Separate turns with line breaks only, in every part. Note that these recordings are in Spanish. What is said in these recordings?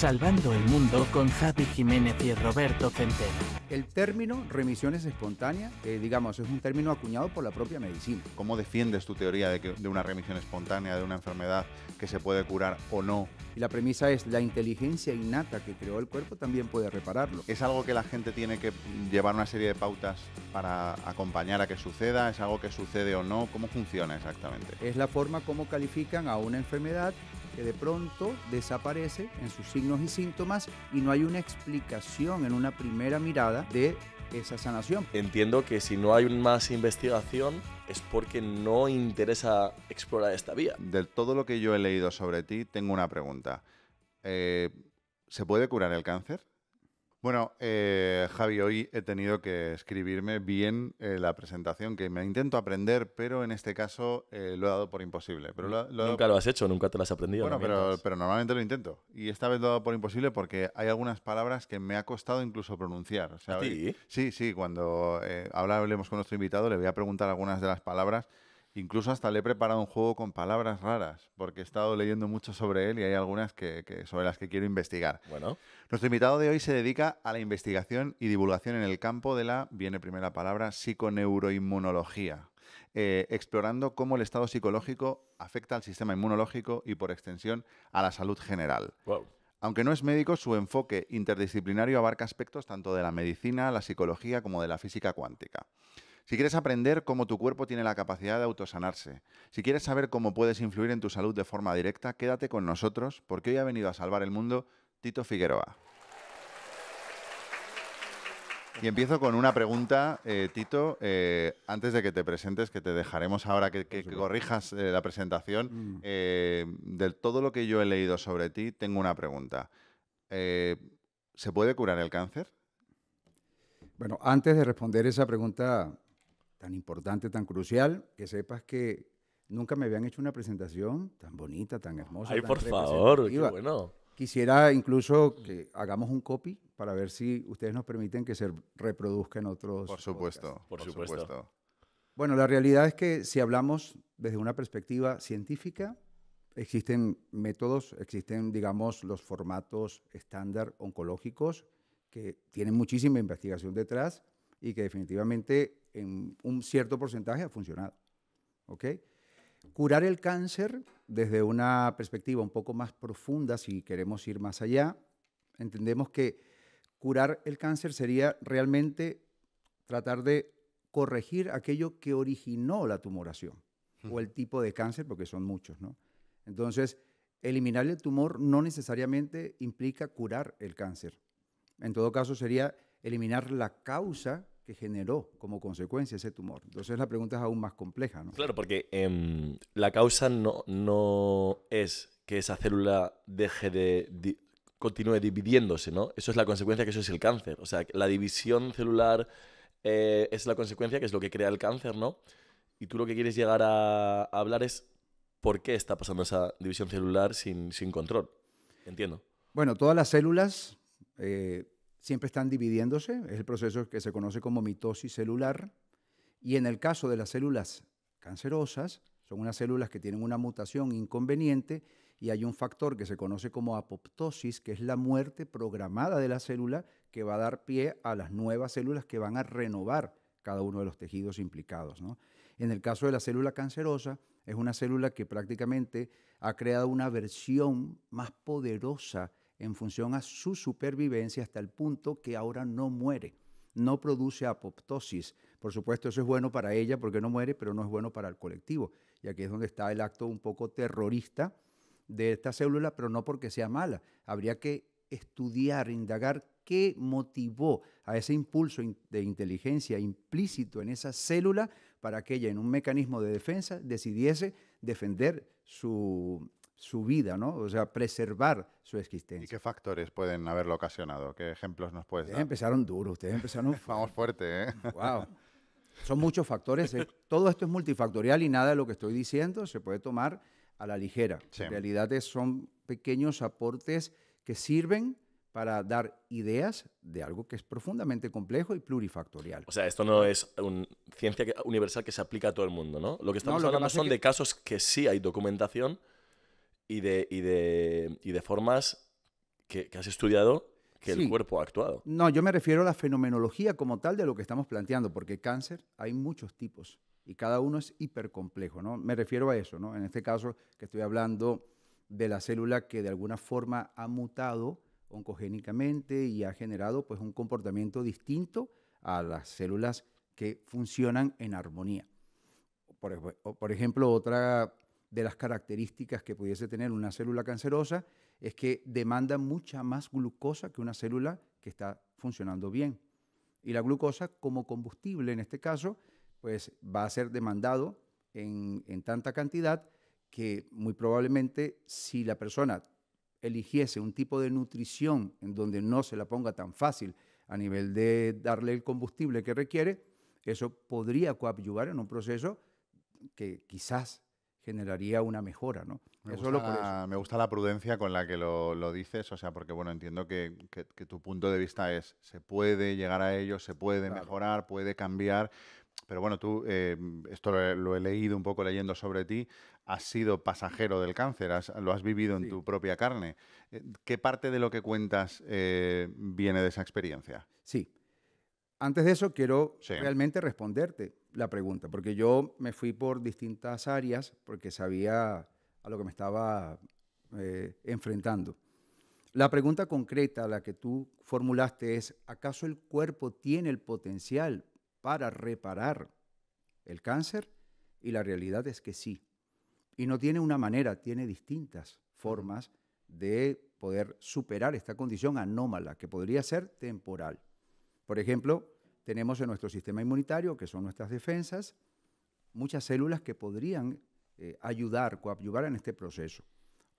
Salvando el mundo con Xavi Jiménez y Roberto Centeno.
El término remisiones espontáneas, digamos, es un término acuñado por la propia medicina.
¿Cómo defiendes tu teoría de una remisión espontánea, de una enfermedad que se puede curar o no?
Y la premisa es, la inteligencia innata que creó el cuerpo también puede repararlo.
¿Es algo que la gente tiene que llevar una serie de pautas para acompañar a que suceda? ¿Es algo que sucede o no? ¿Cómo funciona exactamente?
Es la forma como califican a una enfermedad que de pronto desaparece en sus signos y síntomas y no hay una explicación en una primera mirada de esa sanación.
Entiendo que si no hay más investigación es porque no interesa explorar esta vía.
De todo lo que yo he leído sobre ti, tengo una pregunta. ¿Se puede curar el cáncer? Bueno, Javi, hoy he tenido que escribirme bien la presentación, que me intento aprender, pero en este caso lo he dado por imposible. Pero
Nunca lo has hecho, nunca te lo has aprendido.
Bueno, pero normalmente lo intento. Y esta vez lo he dado por imposible porque hay algunas palabras que me ha costado incluso pronunciar. O sea,
¿A ti?
Sí. Cuando hablemos con nuestro invitado le voy a preguntar algunas de las palabras. Incluso hasta le he preparado un juego con palabras raras, porque he estado leyendo mucho sobre él y hay algunas sobre las que quiero investigar.
Bueno.
Nuestro invitado de hoy se dedica a la investigación y divulgación en el campo de la, viene primera palabra, psiconeuroinmunología, explorando cómo el estado psicológico afecta al sistema inmunológico y, por extensión, a la salud general.
Wow.
Aunque no es médico, su enfoque interdisciplinario abarca aspectos tanto de la medicina, la psicología, como de la física cuántica. Si quieres aprender cómo tu cuerpo tiene la capacidad de autosanarse, si quieres saber cómo puedes influir en tu salud de forma directa, quédate con nosotros, porque hoy ha venido a salvar el mundo Tito Figueroa. Y empiezo con una pregunta, Tito, antes de que te presentes, que te dejaremos ahora que corrijas la presentación. De todo lo que yo he leído sobre ti, tengo una pregunta. ¿Se puede curar el cáncer?
Bueno, antes de responder esa pregunta tan importante, tan crucial, que sepas que nunca me habían hecho una presentación tan bonita, tan hermosa.
Ay,
tan
por favor, qué bueno.
Quisiera incluso que hagamos un copy para ver si ustedes nos permiten que se reproduzca en otros.
Por supuesto,
podcasts.
por supuesto.
Bueno, la realidad es que si hablamos desde una perspectiva científica, existen métodos, existen, digamos, los formatos estándar oncológicos que tienen muchísima investigación detrás y que definitivamente en un cierto porcentaje ha funcionado. ¿Ok? Curar el cáncer desde una perspectiva un poco más profunda, si queremos ir más allá, entendemos que curar el cáncer sería realmente tratar de corregir aquello que originó la tumoración o el tipo de cáncer, porque son muchos, ¿no? Entonces, eliminar el tumor no necesariamente implica curar el cáncer. En todo caso, sería eliminar la causa que generó como consecuencia ese tumor. Entonces, la pregunta es aún más compleja, ¿no?
Claro, porque la causa no es que esa célula continúe dividiéndose, ¿no? Eso es la consecuencia, que eso es el cáncer. O sea, la división celular es la consecuencia, que es lo que crea el cáncer, ¿no? Y tú lo que quieres llegar a hablar es por qué está pasando esa división celular sin control. Entiendo.
Bueno, todas las células siempre están dividiéndose, es el proceso que se conoce como mitosis celular, y en el caso de las células cancerosas, son unas células que tienen una mutación inconveniente y hay un factor que se conoce como apoptosis, que es la muerte programada de la célula que va a dar pie a las nuevas células que van a renovar cada uno de los tejidos implicados, ¿no? En el caso de la célula cancerosa, es una célula que prácticamente ha creado una versión más poderosa en función a su supervivencia hasta el punto que ahora no muere, no produce apoptosis. Por supuesto, eso es bueno para ella porque no muere, pero no es bueno para el colectivo. Y aquí es donde está el acto un poco terrorista de esta célula, pero no porque sea mala. Habría que estudiar, indagar qué motivó a ese impulso de inteligencia implícito en esa célula para que ella, en un mecanismo de defensa, decidiese defender su vida, ¿no? O sea, preservar su existencia.
¿Y qué factores pueden haberlo ocasionado? ¿Qué ejemplos nos puedes dar?
Ustedes empezaron duro, ustedes empezaron...
Vamos fuerte, ¿eh?
Wow. Son muchos factores. Todo esto es multifactorial y nada de lo que estoy diciendo se puede tomar a la ligera.
Sí.
En realidad son pequeños aportes que sirven para dar ideas de algo que es profundamente complejo y plurifactorial.
O sea, esto no es ciencia universal que se aplica a todo el mundo, ¿no? Lo que estamos hablando son de casos que sí hay documentación y de formas que has estudiado que
Sí.
el cuerpo ha actuado.
No, yo me refiero a la fenomenología como tal de lo que estamos planteando, porque cáncer hay muchos tipos y cada uno es hipercomplejo, ¿no? Me refiero a eso, ¿no? En este caso que estoy hablando de la célula que de alguna forma ha mutado oncogénicamente y ha generado pues un comportamiento distinto a las células que funcionan en armonía. Por ejemplo, otra de las características que pudiese tener una célula cancerosa es que demanda mucha más glucosa que una célula que está funcionando bien. Y la glucosa como combustible, en este caso, pues va a ser demandado en tanta cantidad que muy probablemente si la persona eligiese un tipo de nutrición en donde no se la ponga tan fácil a nivel de darle el combustible que requiere, eso podría coadyuvar en un proceso que quizás generaría una mejora, ¿no?
Me
Es
gusta,
solo por eso.
me gusta la prudencia con la que lo dices, o sea, porque bueno, entiendo que tu punto de vista es, se puede llegar a ello, se puede
Claro.
mejorar, puede cambiar, pero bueno, tú, esto lo he leído un poco leyendo sobre ti, has sido pasajero del cáncer, lo has vivido en
Sí.
tu propia carne. ¿Qué parte de lo que cuentas viene de esa experiencia?
Sí. Antes de eso, quiero
Sí.
realmente responderte la pregunta, porque yo me fui por distintas áreas porque sabía a lo que me estaba enfrentando. La pregunta concreta a la que tú formulaste es, ¿acaso el cuerpo tiene el potencial para reparar el cáncer? Y la realidad es que sí. Y no tiene una manera, tiene distintas formas de poder superar esta condición anómala que podría ser temporal. Por ejemplo, tenemos en nuestro sistema inmunitario, que son nuestras defensas, muchas células que podrían coadyuvar en este proceso.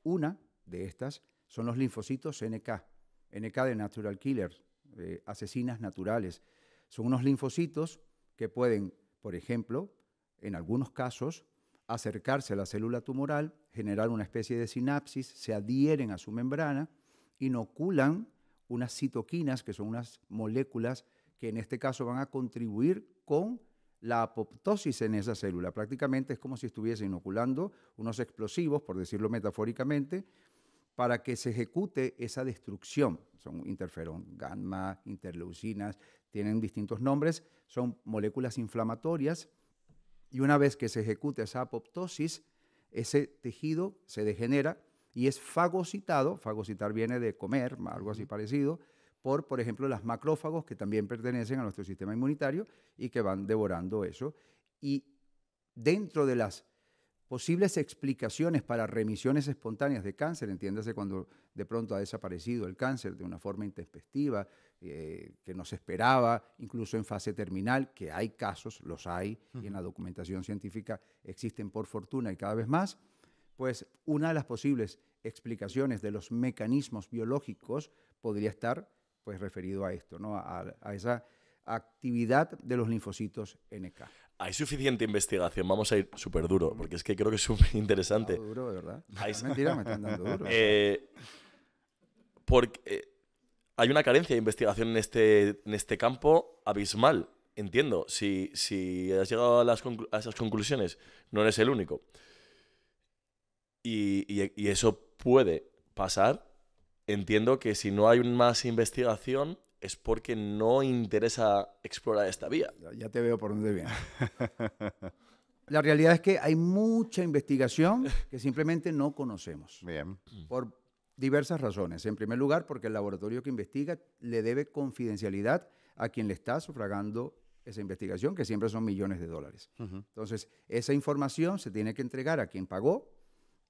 Una de estas son los linfocitos NK, NK de Natural Killers, asesinas naturales. Son unos linfocitos que pueden, por ejemplo, en algunos casos, acercarse a la célula tumoral, generar una especie de sinapsis, se adhieren a su membrana, inoculan unas citoquinas, que son unas moléculas que en este caso van a contribuir con la apoptosis en esa célula. Prácticamente es como si estuviese inoculando unos explosivos, por decirlo metafóricamente, para que se ejecute esa destrucción. Son interferón gamma, interleucinas, tienen distintos nombres, son moléculas inflamatorias y una vez que se ejecute esa apoptosis, ese tejido se degenera y es fagocitado, fagocitar viene de comer, algo así parecido, por ejemplo, las macrófagos que también pertenecen a nuestro sistema inmunitario y que van devorando eso. Y dentro de las posibles explicaciones para remisiones espontáneas de cáncer, entiéndase cuando de pronto ha desaparecido el cáncer de una forma intempestiva, que no se esperaba, incluso en fase terminal, que hay casos, los hay, y en la documentación científica existen por fortuna y cada vez más, pues una de las posibles explicaciones de los mecanismos biológicos podría estar pues referido a esto, ¿no? A esa actividad de los linfocitos NK.
Hay suficiente investigación, vamos a ir súper duro, porque es que creo que es súper interesante.
Duro, de verdad.
Hay-
Mentira, me están dando duro.
Porque hay una carencia de investigación en este campo abismal. Entiendo, si has llegado a esas conclusiones, no eres el único. Y eso puede pasar. Entiendo que si no hay más investigación es porque no interesa explorar esta vía.
Ya te veo por dónde viene. La realidad es que hay mucha investigación que simplemente no conocemos.
Bien.
Por diversas razones. En primer lugar, porque el laboratorio que investiga le debe confidencialidad a quien le está sufragando esa investigación, que siempre son millones de dólares. Entonces, esa información se tiene que entregar a quien pagó,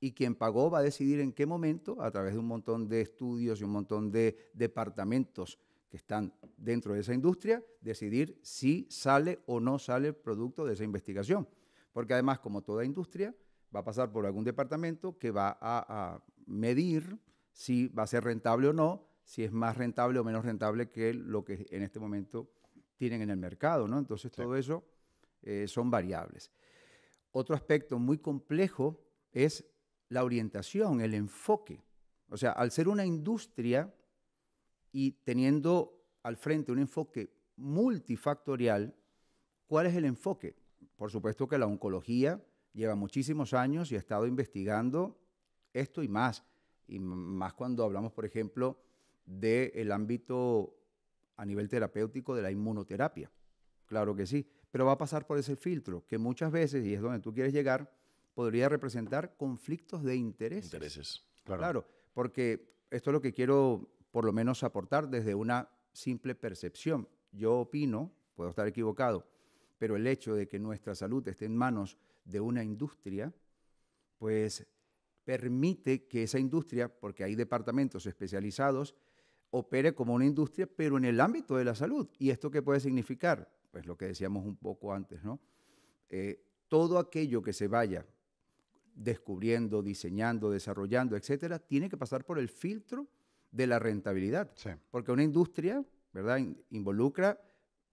y quien pagó va a decidir en qué momento, a través de un montón de estudios y un montón de departamentos que están dentro de esa industria, decidir si sale o no sale el producto de esa investigación. Porque además, como toda industria, va a pasar por algún departamento que va a medir si va a ser rentable o no, si es más rentable o menos rentable que lo que en este momento tienen en el mercado, ¿no? Entonces, todo eso son variables. Otro aspecto muy complejo es la orientación, el enfoque. O sea, al ser una industria y teniendo al frente un enfoque multifactorial, ¿cuál es el enfoque? Por supuesto que la oncología lleva muchísimos años y ha estado investigando esto y más cuando hablamos, por ejemplo, del ámbito a nivel terapéutico de la inmunoterapia. Claro que sí, pero va a pasar por ese filtro que muchas veces, y es donde tú quieres llegar, podría representar conflictos de intereses. Claro, porque esto es lo que quiero por lo menos aportar desde una simple percepción. Yo opino, puedo estar equivocado, pero el hecho de que nuestra salud esté en manos de una industria, pues permite que esa industria, porque hay departamentos especializados, opere como una industria, pero en el ámbito de la salud. ¿Y esto qué puede significar? Pues lo que decíamos un poco antes, ¿no? Todo aquello que se vaya descubriendo, diseñando, desarrollando, etcétera, tiene que pasar por el filtro de la rentabilidad.
Sí.
Porque una industria, ¿verdad?, involucra,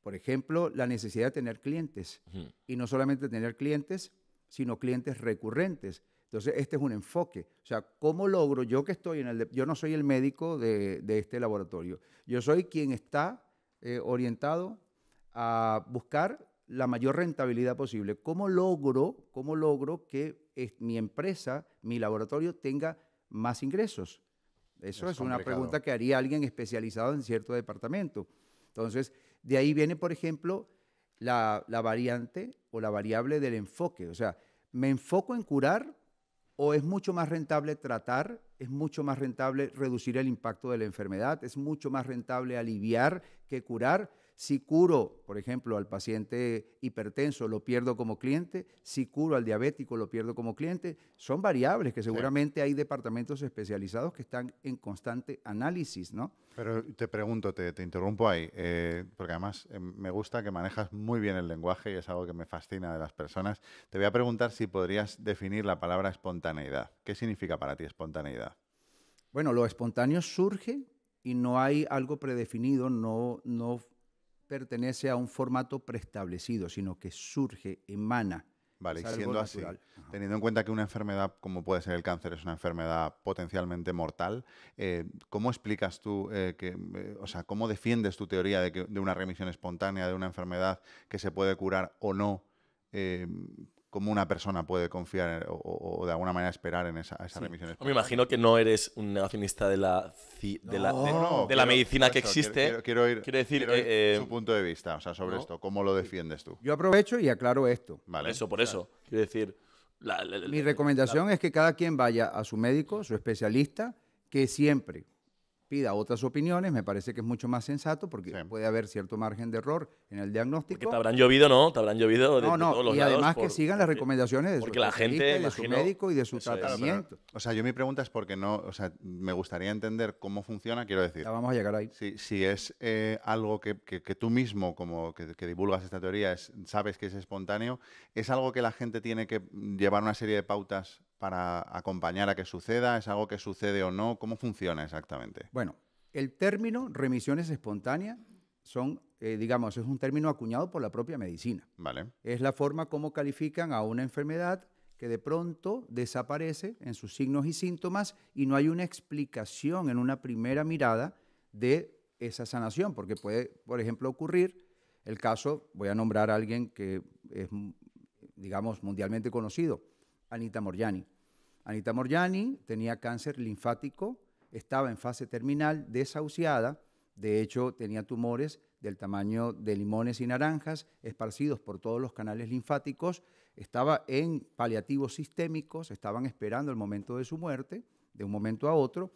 por ejemplo, la necesidad de tener clientes. Y no solamente tener clientes, sino clientes recurrentes. Entonces, este es un enfoque. O sea, ¿cómo logro yo que estoy en el... Yo no soy el médico de este laboratorio. Yo soy quien está orientado a buscar la mayor rentabilidad posible. ¿Cómo logro que mi empresa, mi laboratorio, tenga más ingresos? Eso es una pregunta que haría alguien especializado en cierto departamento. Entonces, de ahí viene, por ejemplo, la variante o la variable del enfoque. O sea, ¿me enfoco en curar o es mucho más rentable tratar? ¿Es mucho más rentable reducir el impacto de la enfermedad? ¿Es mucho más rentable aliviar que curar? Si curo, por ejemplo, al paciente hipertenso, lo pierdo como cliente. Si curo al diabético, lo pierdo como cliente. Son variables que seguramente hay departamentos especializados que están en constante análisis, ¿no?
Pero te pregunto, te interrumpo ahí, porque además me gusta que manejas muy bien el lenguaje y es algo que me fascina de las personas. Te voy a preguntar si podrías definir la palabra espontaneidad. ¿Qué significa para ti espontaneidad?
Bueno, lo espontáneo surge y no hay algo predefinido, no pertenece a un formato preestablecido, sino que surge, emana.
Vale, y
algo
siendo así,
natural.
teniendo en cuenta que una enfermedad como puede ser el cáncer es una enfermedad potencialmente mortal, ¿cómo explicas tú, o sea, cómo defiendes tu teoría de una remisión espontánea de una enfermedad que se puede curar o no? ¿Cómo una persona puede confiar o de alguna manera esperar en esa remisión espontánea?
Me imagino que no eres un negacionista de la medicina que existe.
Quiero
decir,
su punto de vista, o sea, sobre esto. ¿Cómo lo defiendes tú?
Yo aprovecho y aclaro esto.
Vale.
Por eso. Quiero decir...
Mi recomendación es que cada quien vaya a su médico, su especialista, que siempre pida otras opiniones. Me parece que es mucho más sensato porque puede haber cierto margen de error en el diagnóstico.
Porque te habrán llovido, ¿no? Te habrán llovido de todos los lados.
Y además que sigan las recomendaciones de su
la gente,
de su médico y de su tratamiento.
O sea, yo mi pregunta es porque no, o sea, me gustaría entender cómo funciona, quiero decir.
Ya vamos a llegar ahí.
Si es algo que tú mismo, como que divulgas esta teoría, sabes que es espontáneo, ¿es algo que la gente tiene que llevar una serie de pautas para acompañar a que suceda? ¿Es algo que sucede o no? ¿Cómo funciona exactamente?
Bueno, el término remisiones espontáneas son, digamos, es un término acuñado por la propia medicina.
Vale.
Es la forma como califican a una enfermedad que de pronto desaparece en sus signos y síntomas y no hay una explicación en una primera mirada de esa sanación, porque puede, por ejemplo, ocurrir el caso, voy a nombrar a alguien que es, digamos, mundialmente conocido, Anita Moorjani. Anita Moorjani tenía cáncer linfático, estaba en fase terminal, desahuciada, de hecho tenía tumores del tamaño de limones y naranjas esparcidos por todos los canales linfáticos, estaba en paliativos sistémicos, estaban esperando el momento de su muerte, de un momento a otro,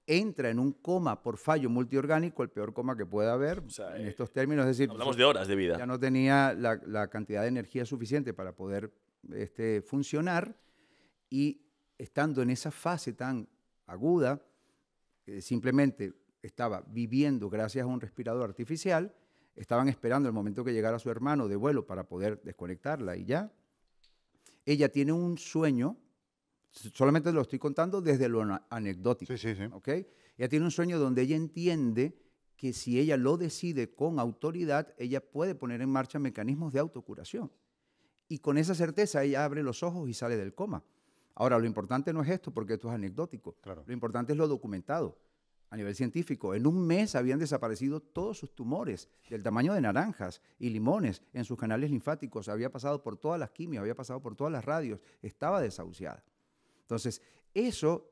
entra en un coma por fallo multiorgánico, el peor coma que pueda haber, o sea, en estos términos, es decir,
hablamos de horas de vida.
Ya no tenía la cantidad de energía suficiente para poder funcionar y estando en esa fase tan aguda, simplemente estaba viviendo gracias a un respirador artificial, estaban esperando el momento que llegara su hermano de vuelo para poder desconectarla y ya. Ella tiene un sueño, solamente lo estoy contando desde lo anecdótico.
Sí.
¿Okay? Ella tiene un sueño donde ella entiende que si ella lo decide con autoridad, ella puede poner en marcha mecanismos de autocuración. Y con esa certeza ella abre los ojos y sale del coma. Ahora, lo importante no es esto, porque esto es anecdótico.
Claro.
Lo importante es lo documentado a nivel científico. En un mes habían desaparecido todos sus tumores del tamaño de naranjas y limones en sus canales linfáticos. Había pasado por todas las quimios, había pasado por todas las radios, estaba desahuciada. Entonces, eso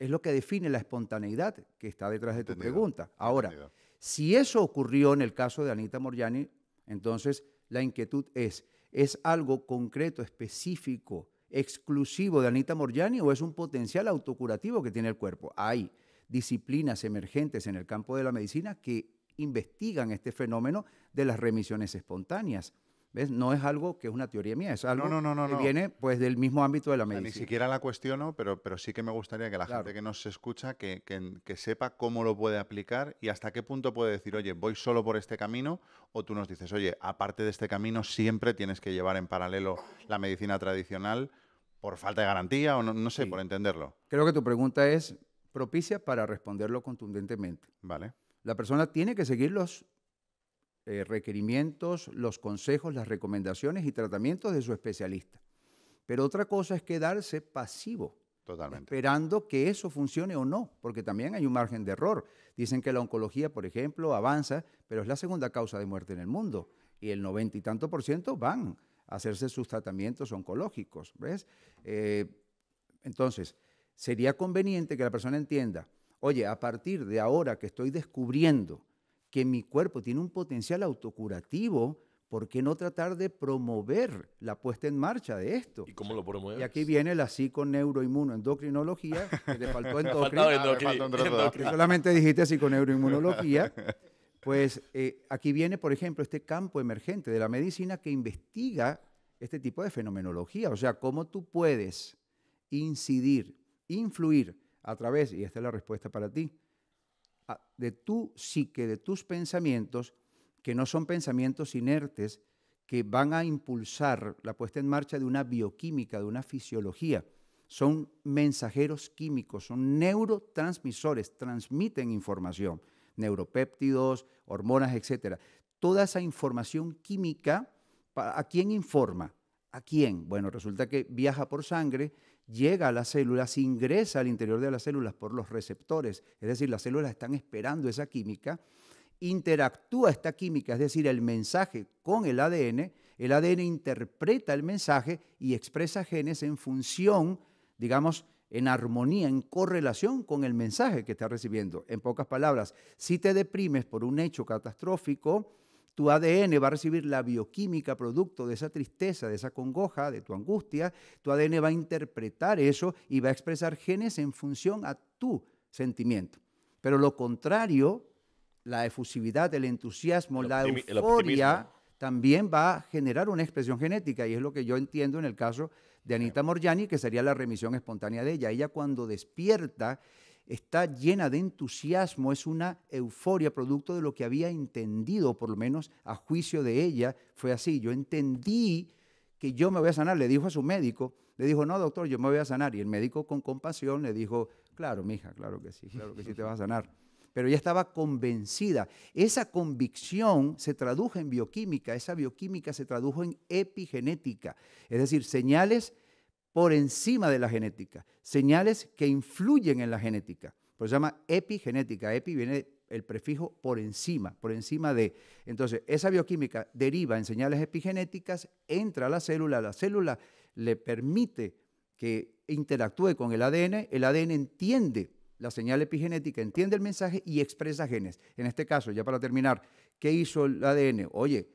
es lo que define la espontaneidad que está detrás de tu
Entendido,
pregunta. Ahora,
entendido.
si eso ocurrió en el caso de Anita Moorjani, entonces la inquietud ¿es algo concreto, específico, exclusivo de Anita Moorjani o es un potencial autocurativo que tiene el cuerpo? Hay disciplinas emergentes en el campo de la medicina que investigan este fenómeno de las remisiones espontáneas. ¿Ves? No es algo que es una teoría mía, es algo que viene pues, del mismo ámbito de la
O sea,
medicina.
ni siquiera la cuestiono, pero sí que me gustaría que la
Claro.
gente que nos escucha que sepa cómo lo puede aplicar y hasta qué punto puede decir, oye, voy solo por este camino, o tú nos dices, oye, aparte de este camino siempre tienes que llevar en paralelo la medicina tradicional por falta de garantía o no sé,
Sí.
por entenderlo.
Creo que tu pregunta es propicia para responderlo contundentemente.
Vale.
La persona tiene que seguir los requerimientos, los consejos, las recomendaciones y tratamientos de su especialista. Pero otra cosa es quedarse pasivo,
Totalmente.
esperando que eso funcione o no, porque también hay un margen de error. Dicen que la oncología, por ejemplo, avanza, pero es la segunda causa de muerte en el mundo y el 90 y tanto % van a hacerse sus tratamientos oncológicos, ¿ves? Entonces, sería conveniente que la persona entienda, oye, a partir de ahora que estoy descubriendo que mi cuerpo tiene un potencial autocurativo, ¿por qué no tratar de promover la puesta en marcha de esto?
¿Y cómo lo promueves?
Y aquí viene la psiconeuroinmunoendocrinología, que te faltó endocrin,
faltaba
me falta un trozo.
que solamente dijiste psiconeuroinmunología. Pues aquí viene, por ejemplo, este campo emergente de la medicina que investiga este tipo de fenomenología. O sea, cómo tú puedes incidir, influir a través, y esta es la respuesta para ti, de tu psique, de tus pensamientos, que no son pensamientos inertes, que van a impulsar la puesta en marcha de una bioquímica, de una fisiología. Son mensajeros químicos, son neurotransmisores, transmiten información, neuropéptidos, hormonas, etc. Toda esa información química, ¿a quién informa? ¿A quién? Bueno, resulta que viaja por sangre, llega a las células, ingresa al interior de las células por los receptores, es decir, las células están esperando esa química, interactúa esta química, es decir, el mensaje con el ADN interpreta el mensaje y expresa genes en función, digamos, en armonía, en correlación con el mensaje que está recibiendo. En pocas palabras, si te deprimes por un hecho catastrófico, tu ADN va a recibir la bioquímica producto de esa tristeza, de esa congoja, de tu angustia. Tu ADN va a interpretar eso y va a expresar genes en función a tu sentimiento. Pero lo contrario, la efusividad, el entusiasmo, la euforia también va a generar una expresión genética y es lo que yo entiendo en el caso de Anita Moorjani, que sería la remisión espontánea de ella. Ella cuando despierta está llena de entusiasmo, es una euforia producto de lo que había entendido, por lo menos a juicio de ella fue así. Yo entendí que yo me voy a sanar, le dijo a su médico, le dijo, no doctor, yo me voy a sanar. Y el médico con compasión le dijo, claro, mija, claro que sí te vas a sanar. Pero ella estaba convencida. Esa convicción se tradujo en bioquímica, esa bioquímica se tradujo en epigenética, es decir, señales por encima de la genética, señales que influyen en la genética. Por eso se llama epigenética. Epi viene el prefijo por encima de. Entonces, esa bioquímica deriva en señales epigenéticas, entra a la célula le permite que interactúe con el ADN entiende la señal epigenética, entiende el mensaje y expresa genes. En este caso, ya para terminar, ¿qué hizo el ADN? Oye,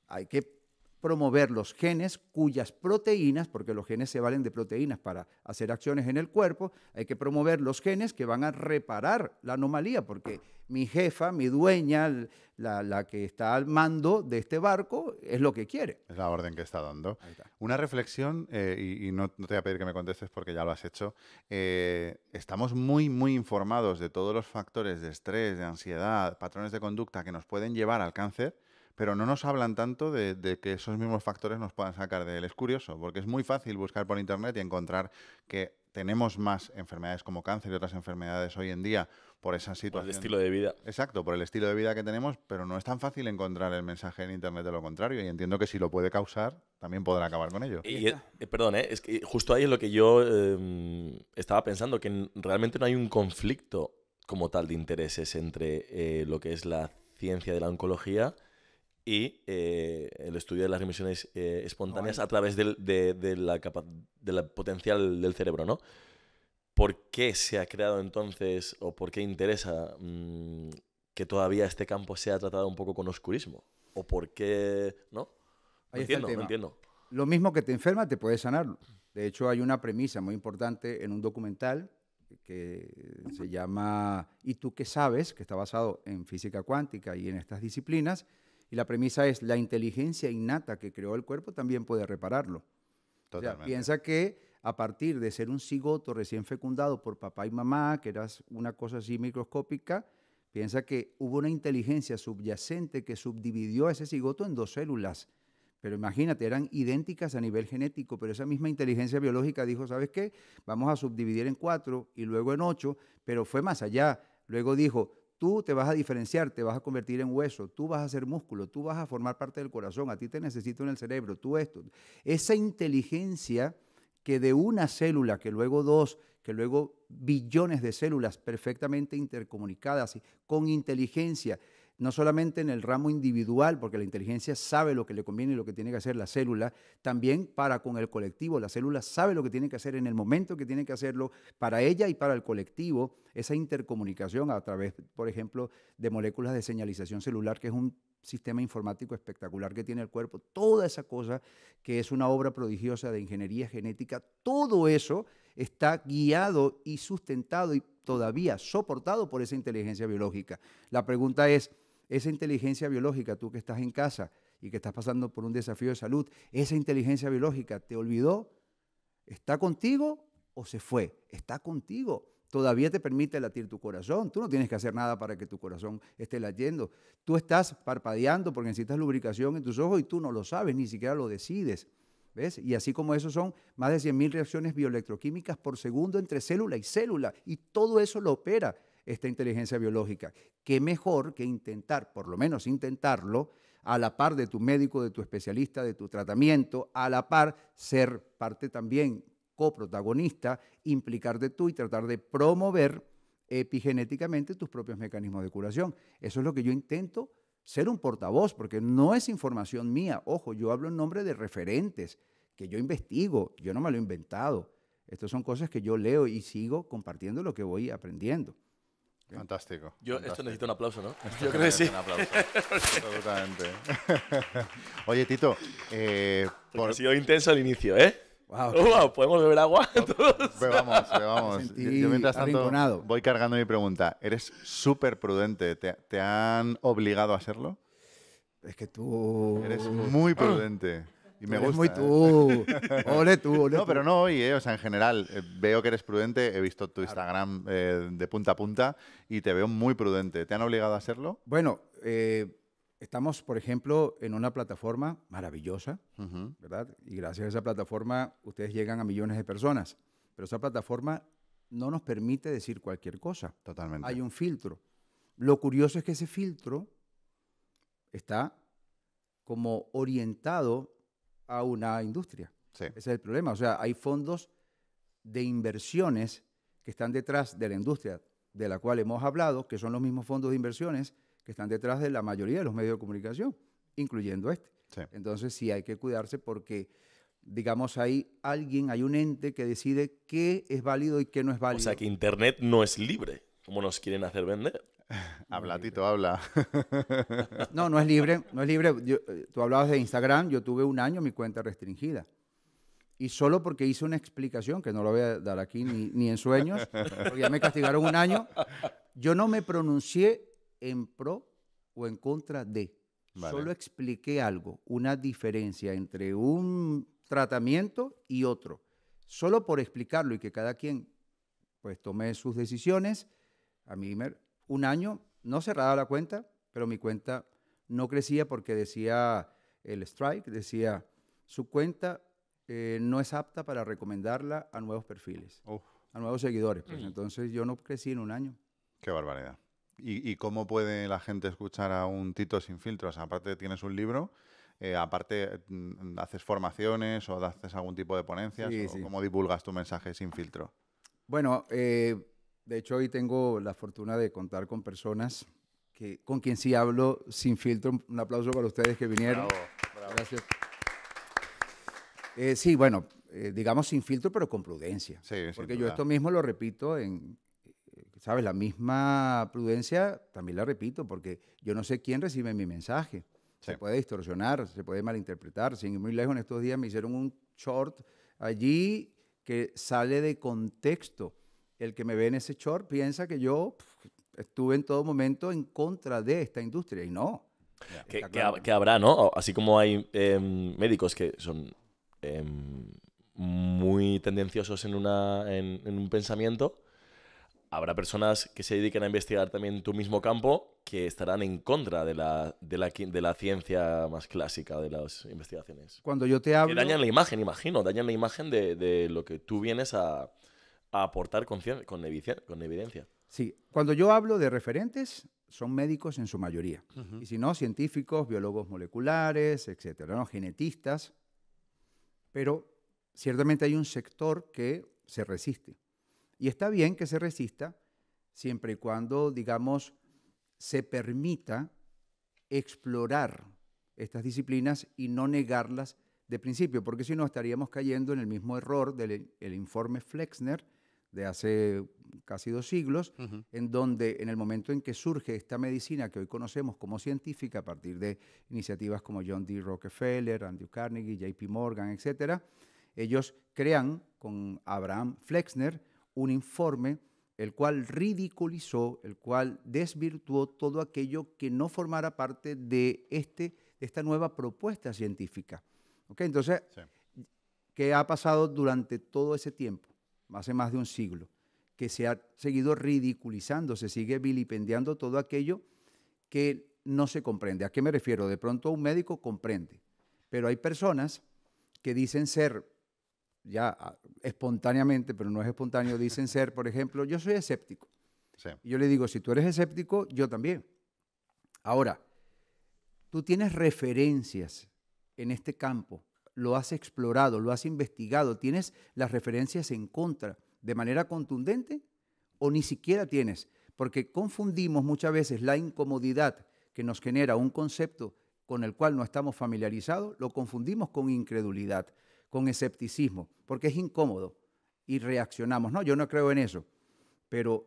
hay que promover los genes cuyas proteínas, porque los genes se valen de proteínas para hacer acciones en el cuerpo, hay que promover los genes que van a reparar la anomalía, porque mi jefa, mi dueña, la que está al mando de este barco, es lo que quiere.
Es la orden que está dando.
Ahí está.
Una reflexión, y no te voy a pedir que me contestes porque ya lo has hecho. Estamos muy, muy informados de todos los factores de estrés, de ansiedad, patrones de conducta que nos pueden llevar al cáncer, pero no nos hablan tanto de que esos mismos factores nos puedan sacar de él. Es curioso, porque es muy fácil buscar por internet y encontrar que tenemos más enfermedades como cáncer y otras enfermedades hoy en día por esa
Por
situación.
el estilo de vida.
Exacto, por el estilo de vida que tenemos, pero no es tan fácil encontrar el mensaje en internet de lo contrario. Y entiendo que si lo puede causar, también podrá acabar con ello.
Y, perdón, es que justo ahí es lo que yo estaba pensando, que realmente no hay un conflicto como tal de intereses entre lo que es la ciencia de la oncología y el estudio de las remisiones espontáneas a través del potencial del cerebro, ¿no? ¿por qué se ha creado entonces o por qué interesa que todavía este campo sea tratado un poco con oscurismo? ¿O por qué? ¿No?
Ahí está el
No
tema.
entiendo.
Lo mismo que te enferma, te puede sanar. De hecho, hay una premisa muy importante en un documental que se llama ¿Y tú qué sabes?, que está basado en física cuántica y en estas disciplinas. Y la premisa es, la inteligencia innata que creó el cuerpo también puede repararlo. O sea, piensa que a partir de ser un cigoto recién fecundado por papá y mamá, que eras una cosa así microscópica, piensa que hubo una inteligencia subyacente que subdividió a ese cigoto en 2 células. Pero imagínate, eran idénticas a nivel genético, pero esa misma inteligencia biológica dijo, ¿sabes qué? Vamos a subdividir en 4 y luego en 8, pero fue más allá. Luego dijo, tú te vas a diferenciar, te vas a convertir en hueso, tú vas a ser músculo, tú vas a formar parte del corazón, a ti te necesito en el cerebro, tú esto. Esa inteligencia que de una célula, que luego 2, que luego billones de células perfectamente intercomunicadas, con inteligencia, no solamente en el ramo individual, porque la inteligencia sabe lo que le conviene y lo que tiene que hacer la célula, también para con el colectivo. La célula sabe lo que tiene que hacer en el momento que tiene que hacerlo para ella y para el colectivo. Esa intercomunicación a través, por ejemplo, de moléculas de señalización celular, que es un sistema informático espectacular que tiene el cuerpo. Toda esa cosa que es una obra prodigiosa de ingeniería genética, todo eso está guiado y sustentado y todavía soportado por esa inteligencia biológica. La pregunta es, esa inteligencia biológica, tú que estás en casa y que estás pasando por un desafío de salud, ¿esa inteligencia biológica te olvidó? ¿Está contigo o se fue? Está contigo. Todavía te permite latir tu corazón. Tú no tienes que hacer nada para que tu corazón esté latiendo. Tú estás parpadeando porque necesitas lubricación en tus ojos y tú no lo sabes, ni siquiera lo decides. ¿Ves? Y así como eso son más de 100.000 reacciones bioelectroquímicas por segundo entre célula y célula. Y todo eso lo opera esta inteligencia biológica. ¿Qué mejor que intentar, por lo menos intentarlo, a la par de tu médico, de tu especialista, de tu tratamiento, a la par ser parte también coprotagonista, implicarte tú y tratar de promover epigenéticamente tus propios mecanismos de curación? Eso es lo que yo intento, ser un portavoz, porque no es información mía. Ojo, yo hablo en nombre de referentes que yo investigo, yo no me lo he inventado. Estas son cosas que yo leo y sigo compartiendo lo que voy aprendiendo.
Fantástico.
Esto necesita un aplauso, ¿no?
Yo creo que sí. Un aplauso. Absolutamente. Oye, Tito,
Ha sido intenso al inicio, ¿eh?
Wow.
Wow, ¿podemos beber agua todos?
Bebamos. Yo mientras tanto
arrinconado.
voy cargando mi pregunta. Eres súper prudente. ¿Te han obligado a serlo?
Es que tú...
Eres muy prudente. Y me
eres
gusta.
muy tú. Ole tú.
No, pero no hoy, o sea, en general. Veo que eres prudente. He visto tu Instagram de punta a punta y te veo muy prudente. ¿Te han obligado a serlo?
Bueno, estamos, por ejemplo, en una plataforma maravillosa, ¿verdad? Y gracias a esa plataforma ustedes llegan a millones de personas. Pero esa plataforma no nos permite decir cualquier cosa.
Totalmente.
Hay un filtro. Lo curioso es que ese filtro está como orientado a una industria.
Sí.
Ese es el problema. O sea, hay fondos de inversiones que están detrás de la industria de la cual hemos hablado, que son los mismos fondos de inversiones que están detrás de la mayoría de los medios de comunicación, incluyendo este.
Sí.
Entonces sí hay que cuidarse porque, digamos, hay un ente que decide qué es válido y qué no es válido.
O sea que Internet no es libre, como nos quieren hacer vender.
Habla, Tito, habla.
No, no es libre, no es libre. Tú hablabas de Instagram, yo tuve 1 año mi cuenta restringida. Y solo porque hice una explicación, que no la voy a dar aquí ni en sueños, porque ya me castigaron 1 año, yo no me pronuncié en pro o en contra de. Vale. Solo expliqué algo, una diferencia entre un tratamiento y otro. Solo por explicarlo y que cada quien pues tome sus decisiones, a mí 1 año, no cerrada la cuenta, pero mi cuenta no crecía porque decía el strike, decía su cuenta no es apta para recomendarla a nuevos perfiles, a nuevos seguidores. Pues entonces yo no crecí en 1 año.
Qué barbaridad. ¿Y cómo puede la gente escuchar a un Tito sin filtros? Aparte tienes un libro, aparte haces formaciones o haces algún tipo de ponencias,
sí.
¿Cómo divulgas tu mensaje sin filtro?
Bueno, de hecho hoy tengo la fortuna de contar con personas con quien sí hablo sin filtro. Un aplauso para ustedes que vinieron.
Bravo.
Gracias. Sí, bueno, digamos, sin filtro, pero con prudencia.
Sí, sin
Porque yo
duda.
esto mismo lo repito ¿sabes? La misma prudencia también la repito, porque yo no sé quién recibe mi mensaje.
Sí.
Se puede distorsionar, se puede malinterpretar. Sin ir muy lejos, en estos días me hicieron un short allí que sale de contexto. El que me ve en ese short piensa que yo estuve en todo momento en contra de esta industria, y no.
Que,
Está claro.
que habrá, ¿no? Así como hay médicos que son muy tendenciosos en un pensamiento, habrá personas que se dediquen a investigar también tu mismo campo que estarán en contra de la ciencia más clásica de las investigaciones.
Cuando yo te
Que
hablo...
dañan la imagen, imagino, dañan la imagen de lo que tú vienes a aportar con evidencia.
Sí, cuando yo hablo de referentes, son médicos en su mayoría. Y si no, científicos, biólogos moleculares, etcétera, ¿no? Genetistas. Pero ciertamente hay un sector que se resiste. Y está bien que se resista siempre y cuando, digamos, se permita explorar estas disciplinas y no negarlas de principio, porque si no estaríamos cayendo en el mismo error del informe Flexner de hace casi 2 siglos, en donde en el momento en que surge esta medicina que hoy conocemos como científica a partir de iniciativas como John D. Rockefeller, Andrew Carnegie, JP Morgan, etcétera, ellos crean con Abraham Flexner un informe el cual ridiculizó, el cual desvirtuó todo aquello que no formara parte de esta nueva propuesta científica. ¿Okay? Entonces, sí. ¿Qué ha pasado durante todo ese tiempo? Hace más de un siglo, que se ha seguido ridiculizando, se sigue vilipendiando todo aquello que no se comprende. ¿A qué me refiero? De pronto un médico comprende, pero hay personas que dicen ser, ya espontáneamente, pero no es espontáneo, dicen ser, por ejemplo, yo soy escéptico. Sí. Y yo le digo, si tú eres escéptico, yo también. Ahora, tú tienes referencias en este campo, lo has explorado, lo has investigado, tienes las referencias en contra de manera contundente o ni siquiera tienes, porque confundimos muchas veces la incomodidad que nos genera un concepto con el cual no estamos familiarizados, lo confundimos con incredulidad, con escepticismo, porque es incómodo y reaccionamos. No, yo no creo en eso, pero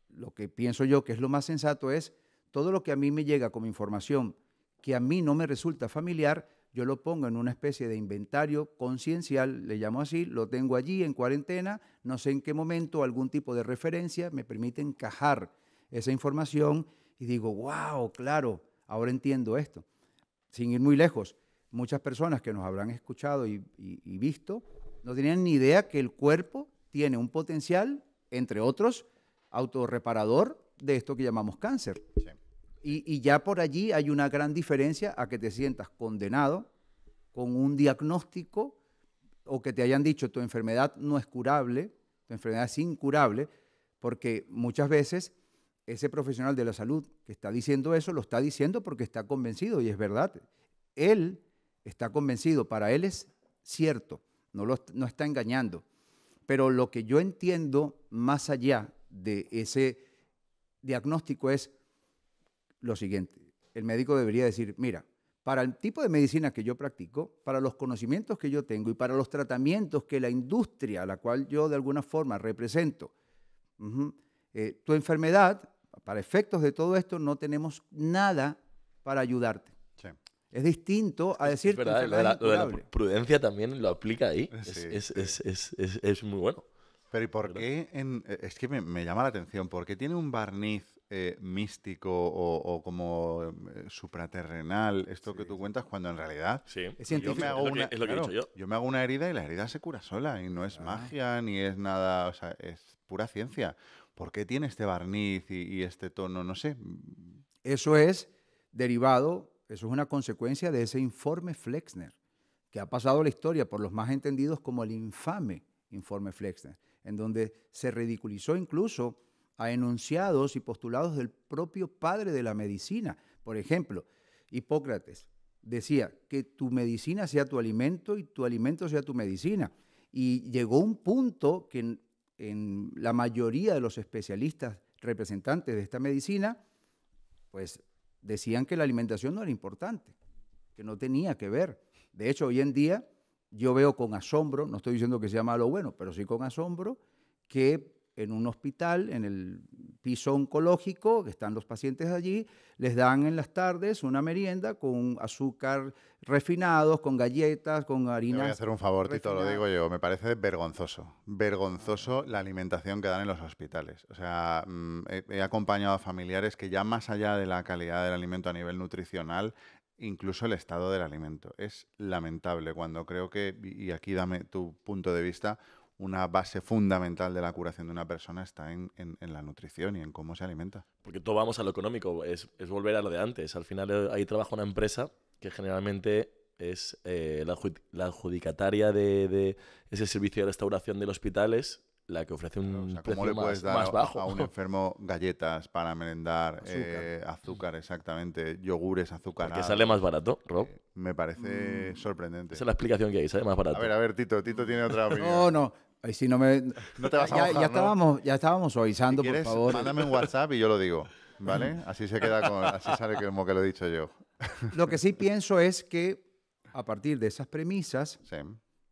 lo que pienso yo que es lo más sensato es todo lo que a mí me llega como información que a mí no me resulta familiar, yo lo pongo en una especie de inventario conciencial, le llamo así, lo tengo allí en cuarentena, no sé en qué momento algún tipo de referencia me permite encajar esa información y digo, wow, claro, ahora entiendo esto. Sin ir muy lejos, muchas personas que nos habrán escuchado y visto no tenían ni idea que el cuerpo tiene un potencial, entre otros, autorreparador de esto que llamamos cáncer. Sí. Y ya por allí hay una gran diferencia a que te sientas condenado con un diagnóstico o que te hayan dicho tu enfermedad no es curable, tu enfermedad es incurable, porque muchas veces ese profesional de la salud que está diciendo eso lo está diciendo porque está convencido y es verdad. Él está convencido, para él es cierto, no está engañando. Pero lo que yo entiendo más allá de ese diagnóstico es lo siguiente, el médico debería decir, mira, para el tipo de medicina que yo practico, para los conocimientos que yo tengo y para los tratamientos que la industria a la cual yo de alguna forma represento, tu enfermedad, para efectos de todo esto, no tenemos nada para ayudarte. Sí. Es distinto a decir
es verdad, lo de la prudencia también lo aplica ahí, sí, es muy bueno.
Pero ¿y por qué? Es que me llama la atención, ¿por qué tiene un barniz místico o como supraterrenal esto que tú cuentas cuando en realidad yo me hago yo me hago una herida y la herida se cura sola y no es magia ni es nada, o sea, es pura ciencia? ¿Por qué tiene este barniz y este tono? No sé.
Eso es derivado, eso es una consecuencia de ese informe Flexner, que ha pasado a la historia por los más entendidos como el infame informe Flexner, en donde se ridiculizó incluso a enunciados y postulados del propio padre de la medicina. Por ejemplo, Hipócrates decía que tu medicina sea tu alimento y tu alimento sea tu medicina. Y llegó un punto que en la mayoría de los especialistas representantes de esta medicina, pues decían que la alimentación no era importante, que no tenía que ver. De hecho, hoy en día Yo veo con asombro, no estoy diciendo que sea malo o bueno, pero sí con asombro, que en un hospital, en el piso oncológico, que están los pacientes allí, les dan en las tardes una merienda con azúcar refinados, con galletas, con
Te
harinas.
voy a hacer un favor, Tito, lo
refinadas.
digo yo. Me parece vergonzoso. Vergonzoso la alimentación que dan en los hospitales. O sea, he acompañado a familiares que ya más allá de la calidad del alimento a nivel nutricional, incluso el estado del alimento. Es lamentable cuando creo que, y aquí dame tu punto de vista, una base fundamental de la curación de una persona está en la nutrición y en cómo se alimenta.
Porque todo vamos a lo económico, es volver a lo de antes. Al final ahí trabaja una empresa que generalmente es la adjudicataria de ese servicio de restauración del hospital, es la que ofrece un
O sea,
precio
¿cómo le puedes dar
más bajo.
a un enfermo galletas para merendar,
Azúcar.
azúcar, exactamente, yogures azucarados?
Porque sale más barato, Rob.
Me parece sorprendente.
Esa es la explicación que hay, sale más barato.
A ver, Tito tiene otra opinión.
No. Ahí sí no me...
No te vas a
ya,
mojar, ¿no?
ya estábamos suavizando,
Si
por
quieres,
favor.
mándame un WhatsApp y yo lo digo, ¿vale? Así se queda así sale como que lo he dicho yo.
Lo que sí pienso es que a partir de esas premisas
Sí.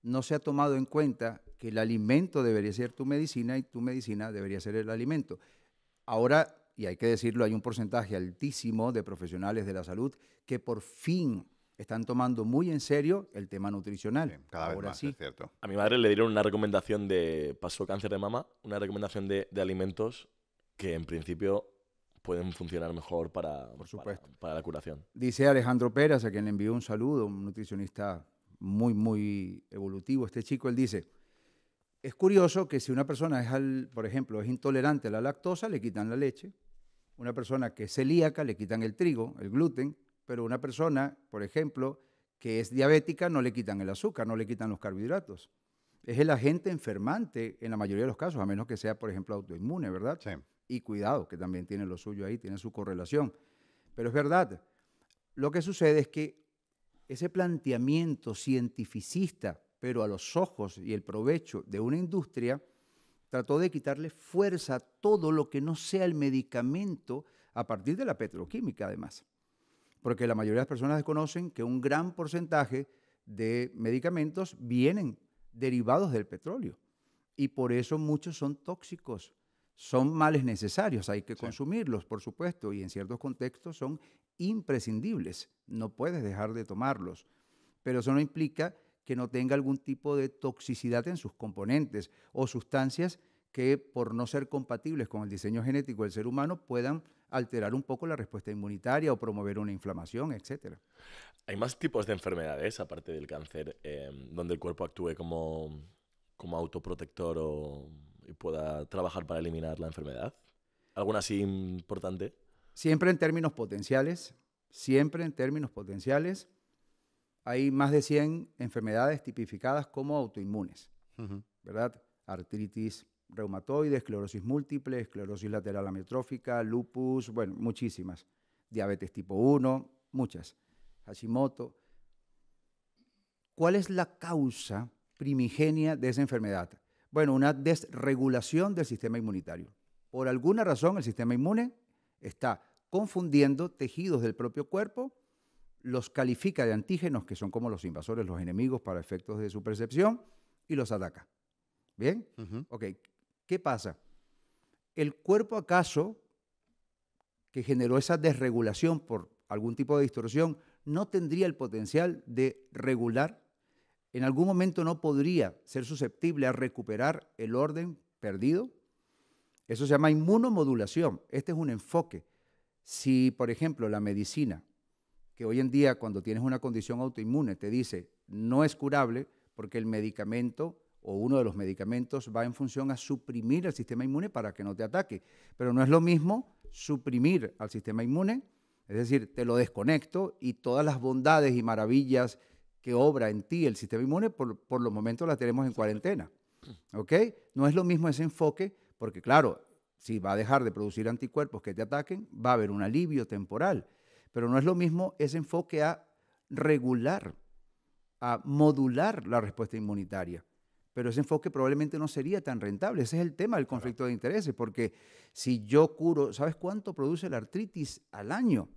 no se ha tomado en cuenta que el alimento debería ser tu medicina y tu medicina debería ser el alimento. Ahora, y hay que decirlo, hay un porcentaje altísimo de profesionales de la salud que por fin están tomando muy en serio el tema nutricional.
Sí, cada vez
Ahora
más,
sí.
es cierto.
A mi madre le dieron una recomendación pasó cáncer de mama, una recomendación de alimentos que en principio pueden funcionar mejor
Por supuesto.
para la curación.
Dice Alejandro Pérez, a quien le envío un saludo, un nutricionista muy evolutivo. Este chico, él dice, es curioso que si una persona es, por ejemplo, es intolerante a la lactosa, le quitan la leche. Una persona que es celíaca, le quitan el trigo, el gluten. Pero una persona, por ejemplo, que es diabética, no le quitan el azúcar, no le quitan los carbohidratos. Es el agente enfermante en la mayoría de los casos, a menos que sea, por ejemplo, autoinmune, ¿verdad?
Sí.
Y cuidado, que también tiene lo suyo ahí, tiene su correlación. Pero es verdad, lo que sucede es que ese planteamiento cientificista, pero a los ojos y el provecho de una industria, trató de quitarle fuerza a todo lo que no sea el medicamento a partir de la petroquímica, además. Porque la mayoría de las personas desconocen que un gran porcentaje de medicamentos vienen derivados del petróleo. Y por eso muchos son tóxicos, son males necesarios, hay que consumirlos, por supuesto, y en ciertos contextos son imprescindibles, no puedes dejar de tomarlos. Pero eso no implica que no tenga algún tipo de toxicidad en sus componentes o sustancias que, por no ser compatibles con el diseño genético del ser humano, puedan alterar un poco la respuesta inmunitaria o promover una inflamación, etc.
Hay más tipos de enfermedades, aparte del cáncer, donde el cuerpo actúe como autoprotector y pueda trabajar para eliminar la enfermedad. ¿Alguna así importante?
Siempre en términos potenciales, hay más de 100 enfermedades tipificadas como autoinmunes, ¿verdad? Artritis reumatoide, esclerosis múltiple, esclerosis lateral amiotrófica, lupus, bueno, muchísimas. Diabetes tipo 1, muchas. Hashimoto. ¿Cuál es la causa primigenia de esa enfermedad? Bueno, una desregulación del sistema inmunitario. Por alguna razón, el sistema inmune está confundiendo tejidos del propio cuerpo, los califica de antígenos, que son como los invasores, los enemigos para efectos de su percepción, y los ataca. ¿Bien? Ok. ¿Qué pasa? ¿El cuerpo acaso, que generó esa desregulación por algún tipo de distorsión, no tendría el potencial de regular? ¿En algún momento no podría ser susceptible a recuperar el orden perdido? Eso se llama inmunomodulación. Este es un enfoque. Si, por ejemplo, la medicina, que hoy en día cuando tienes una condición autoinmune te dice no es curable porque el medicamento o uno de los medicamentos va en función a suprimir el sistema inmune para que no te ataque. Pero no es lo mismo suprimir al sistema inmune, es decir, te lo desconecto y todas las bondades y maravillas que obra en ti el sistema inmune, por los momentos las tenemos en cuarentena. ¿Ok? No es lo mismo ese enfoque, porque claro, si va a dejar de producir anticuerpos que te ataquen, va a haber un alivio temporal. Pero no es lo mismo ese enfoque a regular, a modular la respuesta inmunitaria. Pero ese enfoque probablemente no sería tan rentable. Ese es el tema del conflicto de intereses, porque si yo curo, ¿sabes cuánto produce la artritis al año?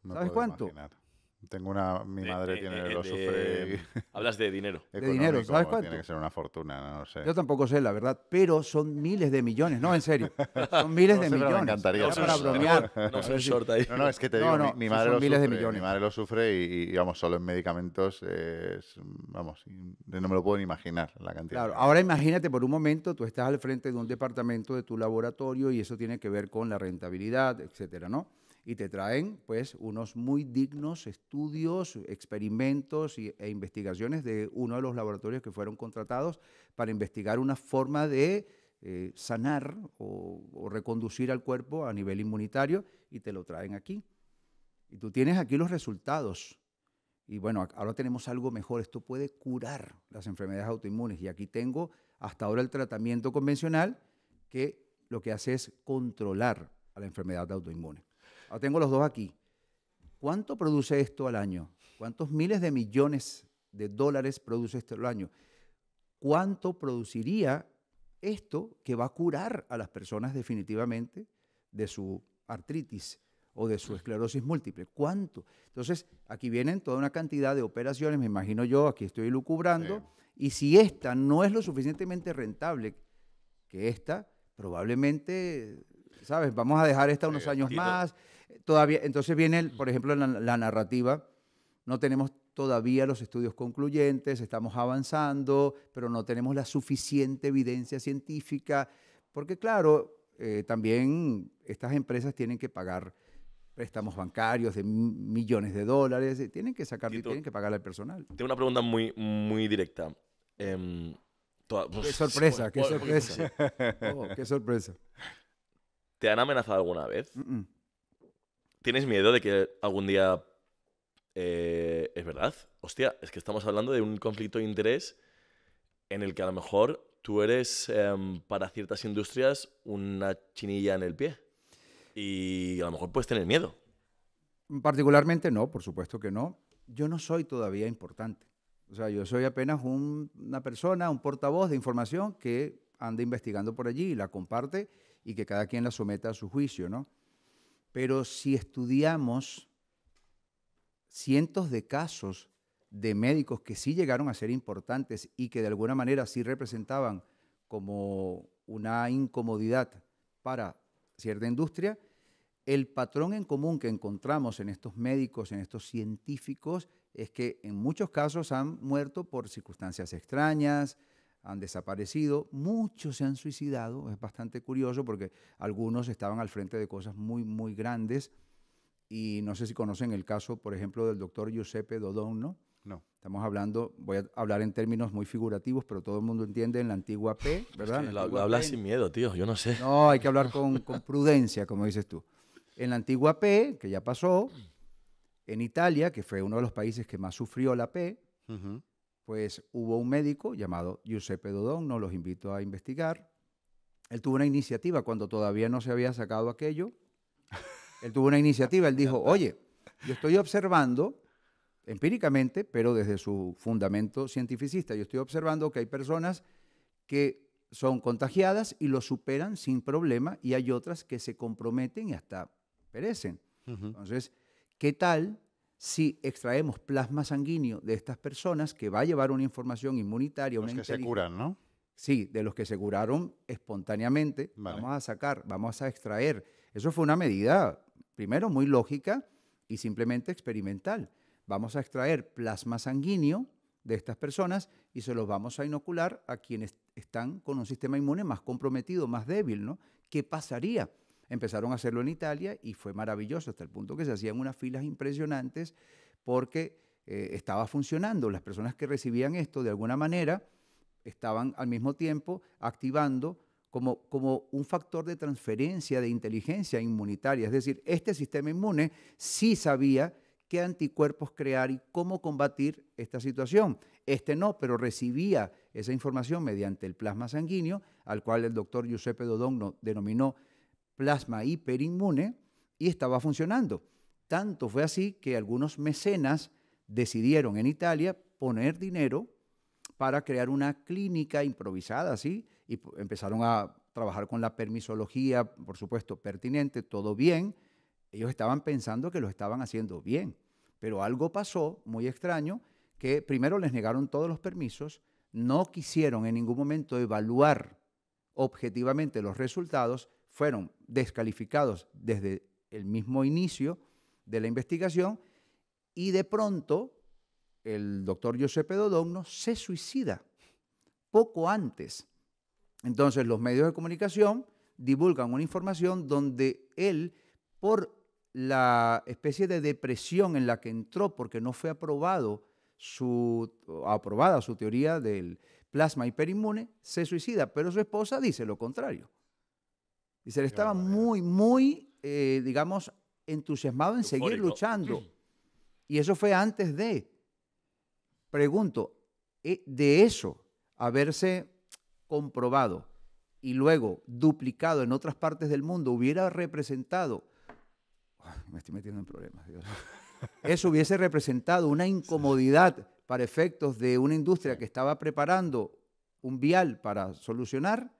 Me
¿Sabes
puedo
cuánto?
imaginar. Mi madre lo sufre.
Hablas de dinero.
De dinero, ¿sabes cuánto?
Tiene que ser una fortuna, no sé.
Yo tampoco sé, la verdad, pero son miles de millones. No, en serio, son miles de
sé, pero me
millones.
encantaría
Era para
saberlo.
bromear.
No es un short ahí.
No, es que te digo, mi madre
son
lo
miles de
sufre.
millones.
Mi madre lo sufre y, vamos, solo en medicamentos vamos, no me lo puedo ni imaginar la cantidad.
Claro, ahora imagínate por un momento, tú estás al frente de un departamento de tu laboratorio y eso tiene que ver con la rentabilidad, etcétera, ¿no? Y te traen, pues, unos muy dignos estudios, experimentos e investigaciones de uno de los laboratorios que fueron contratados para investigar una forma de sanar o reconducir al cuerpo a nivel inmunitario y te lo traen aquí. Y tú tienes aquí los resultados. Y bueno, ahora tenemos algo mejor. Esto puede curar las enfermedades autoinmunes. Y aquí tengo hasta ahora el tratamiento convencional que lo que hace es controlar a la enfermedad autoinmune. Ahora tengo los dos aquí. ¿Cuánto produce esto al año? ¿Cuántos miles de millones de dólares produce esto al año? ¿Cuánto produciría esto que va a curar a las personas definitivamente de su artritis o de su esclerosis múltiple? ¿Cuánto? Entonces, aquí vienen toda una cantidad de operaciones, me imagino yo, aquí estoy lucubrando,
Sí.
y si esta no es lo suficientemente rentable que esta, probablemente, ¿sabes? Vamos a dejar esta unos años más. Todavía, entonces viene, por ejemplo, la narrativa. No tenemos todavía los estudios concluyentes, estamos avanzando, pero no tenemos la suficiente evidencia científica, porque claro, también estas empresas tienen que pagar préstamos bancarios de millones de dólares, tienen que sacar, tienen que pagarle al personal.
Tengo una pregunta muy, muy directa.
Qué sorpresa, qué sorpresa. Oh, qué sorpresa.
¿Te han amenazado alguna vez?
Mm-mm.
¿Tienes miedo de que algún día es verdad? Hostia, es que estamos hablando de un conflicto de interés en el que a lo mejor tú eres, para ciertas industrias, una chinilla en el pie. Y a lo mejor puedes tener miedo.
Particularmente no, por supuesto que no. Yo no soy todavía importante. O sea, yo soy apenas una persona, un portavoz de información que anda investigando por allí y la comparte y que cada quien la someta a su juicio, ¿no? Pero si estudiamos cientos de casos de médicos que sí llegaron a ser importantes y que de alguna manera sí representaban como una incomodidad para cierta industria, el patrón en común que encontramos en estos médicos, en estos científicos, es que en muchos casos han muerto por circunstancias extrañas, han desaparecido, muchos se han suicidado, es bastante curioso porque algunos estaban al frente de cosas muy, muy grandes y no sé si conocen el caso, por ejemplo, del doctor Giuseppe Dodon,
No.
Estamos hablando, voy a hablar en términos muy figurativos, pero todo el mundo entiende en la antigua P, ¿verdad?
Es que
La antigua
hablas
P.
sin miedo, tío, yo no sé.
No, hay que hablar con prudencia, como dices tú. En la antigua P, que ya pasó, en Italia, que fue uno de los países que más sufrió la P,
Ujú.
pues hubo un médico llamado Giuseppe Dodon, los invito a investigar. Él tuvo una iniciativa cuando todavía no se había sacado aquello. Él tuvo una iniciativa, él dijo, oye, yo estoy observando empíricamente, pero desde su fundamento cientificista, yo estoy observando que hay personas que son contagiadas y lo superan sin problema y hay otras que se comprometen y hasta perecen.
Ujú.
Entonces, ¿qué tal si extraemos plasma sanguíneo de estas personas que va a llevar una información inmunitaria,
Los
una
que se
inteligencia?
curan, ¿no?
Sí, de los que se curaron espontáneamente,
Vale.
vamos a sacar, vamos a extraer. Eso fue una medida, primero, muy lógica y simplemente experimental. Vamos a extraer plasma sanguíneo de estas personas y se los vamos a inocular a quienes están con un sistema inmune más comprometido, más débil, ¿no? ¿Qué pasaría? Empezaron a hacerlo en Italia y fue maravilloso hasta el punto que se hacían unas filas impresionantes porque estaba funcionando. Las personas que recibían esto de alguna manera estaban al mismo tiempo activando como un factor de transferencia de inteligencia inmunitaria. Es decir, este sistema inmune sí sabía qué anticuerpos crear y cómo combatir esta situación. Este no, pero recibía esa información mediante el plasma sanguíneo, al cual el doctor Giuseppe Dodon denominó plasma hiperinmune, y estaba funcionando. Tanto fue así que algunos mecenas decidieron en Italia poner dinero para crear una clínica improvisada, ¿sí? Y empezaron a trabajar con la permisología, por supuesto, pertinente, todo bien. Ellos estaban pensando que lo estaban haciendo bien, Pero algo pasó muy extraño, que primero les negaron todos los permisos, no quisieron en ningún momento evaluar objetivamente los resultados, fueron descalificados desde el mismo inicio de la investigación y de pronto el doctor Giuseppe Dodonno se suicida poco antes. Entonces los medios de comunicación divulgan una información donde él, por la especie de depresión en la que entró porque no fue aprobada su teoría del plasma hiperinmune, se suicida, pero su esposa dice lo contrario. Dice, él estaba muy, digamos, entusiasmado en seguir luchando. Y eso fue antes de. Pregunto, de eso, haberse comprobado y luego duplicado en otras partes del mundo, hubiera representado, me estoy metiendo en problemas, Dios. Eso hubiese representado una incomodidad para efectos de una industria que estaba preparando un vial para solucionar.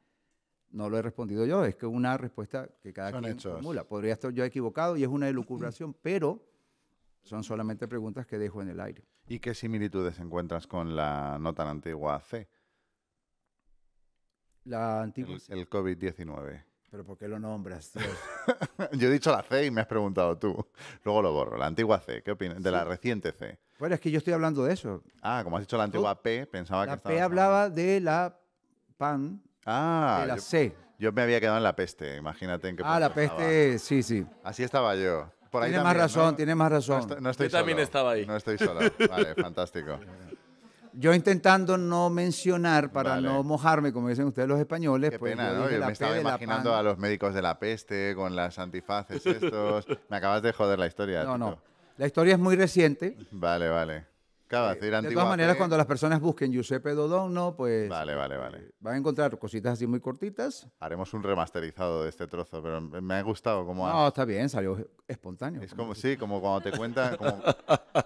No lo he respondido yo, es que una respuesta que cada quien formula. Podría estar yo equivocado y es una elucubración, pero son solamente preguntas que dejo en el aire.
¿Y qué similitudes encuentras con la no tan antigua C?
La antigua
El COVID-19.
¿Pero por qué lo nombras, Dios?
Yo he dicho la C y me has preguntado tú. Luego lo borro. La antigua C, ¿qué opinas? De la reciente C.
Bueno, es que yo estoy hablando de eso.
Ah, como has dicho la antigua P, pensaba que
La
estabas
P hablaba de la PAN, de la C.
Yo me había quedado en la peste, imagínate en qué punto
la peste, sí.
Así estaba yo. Por ahí
Tiene
también,
más razón,
¿no?
tiene más razón.
No estoy
Yo también
solo.
estaba ahí.
No estoy solo. Vale, fantástico.
Yo intentando no mencionar, para
Vale.
no mojarme, como dicen ustedes los españoles,
Qué
pues
pena,
yo
¿no?
dije
Yo
la
me
P
estaba
de la
imaginando
PAN.
a los médicos de la peste con las antifaces estos. Me acabas de joder la historia,
No.
Tito.
La historia es muy reciente.
Vale. Claro, decir
De
antigua
todas maneras,
P.
cuando las personas busquen Giuseppe Dodonno, pues
Vale.
van a encontrar cositas así muy cortitas.
Haremos un remasterizado de este trozo, pero me ha gustado cómo
No, está bien, salió espontáneo.
Es como, sí, como cuando te cuentan, como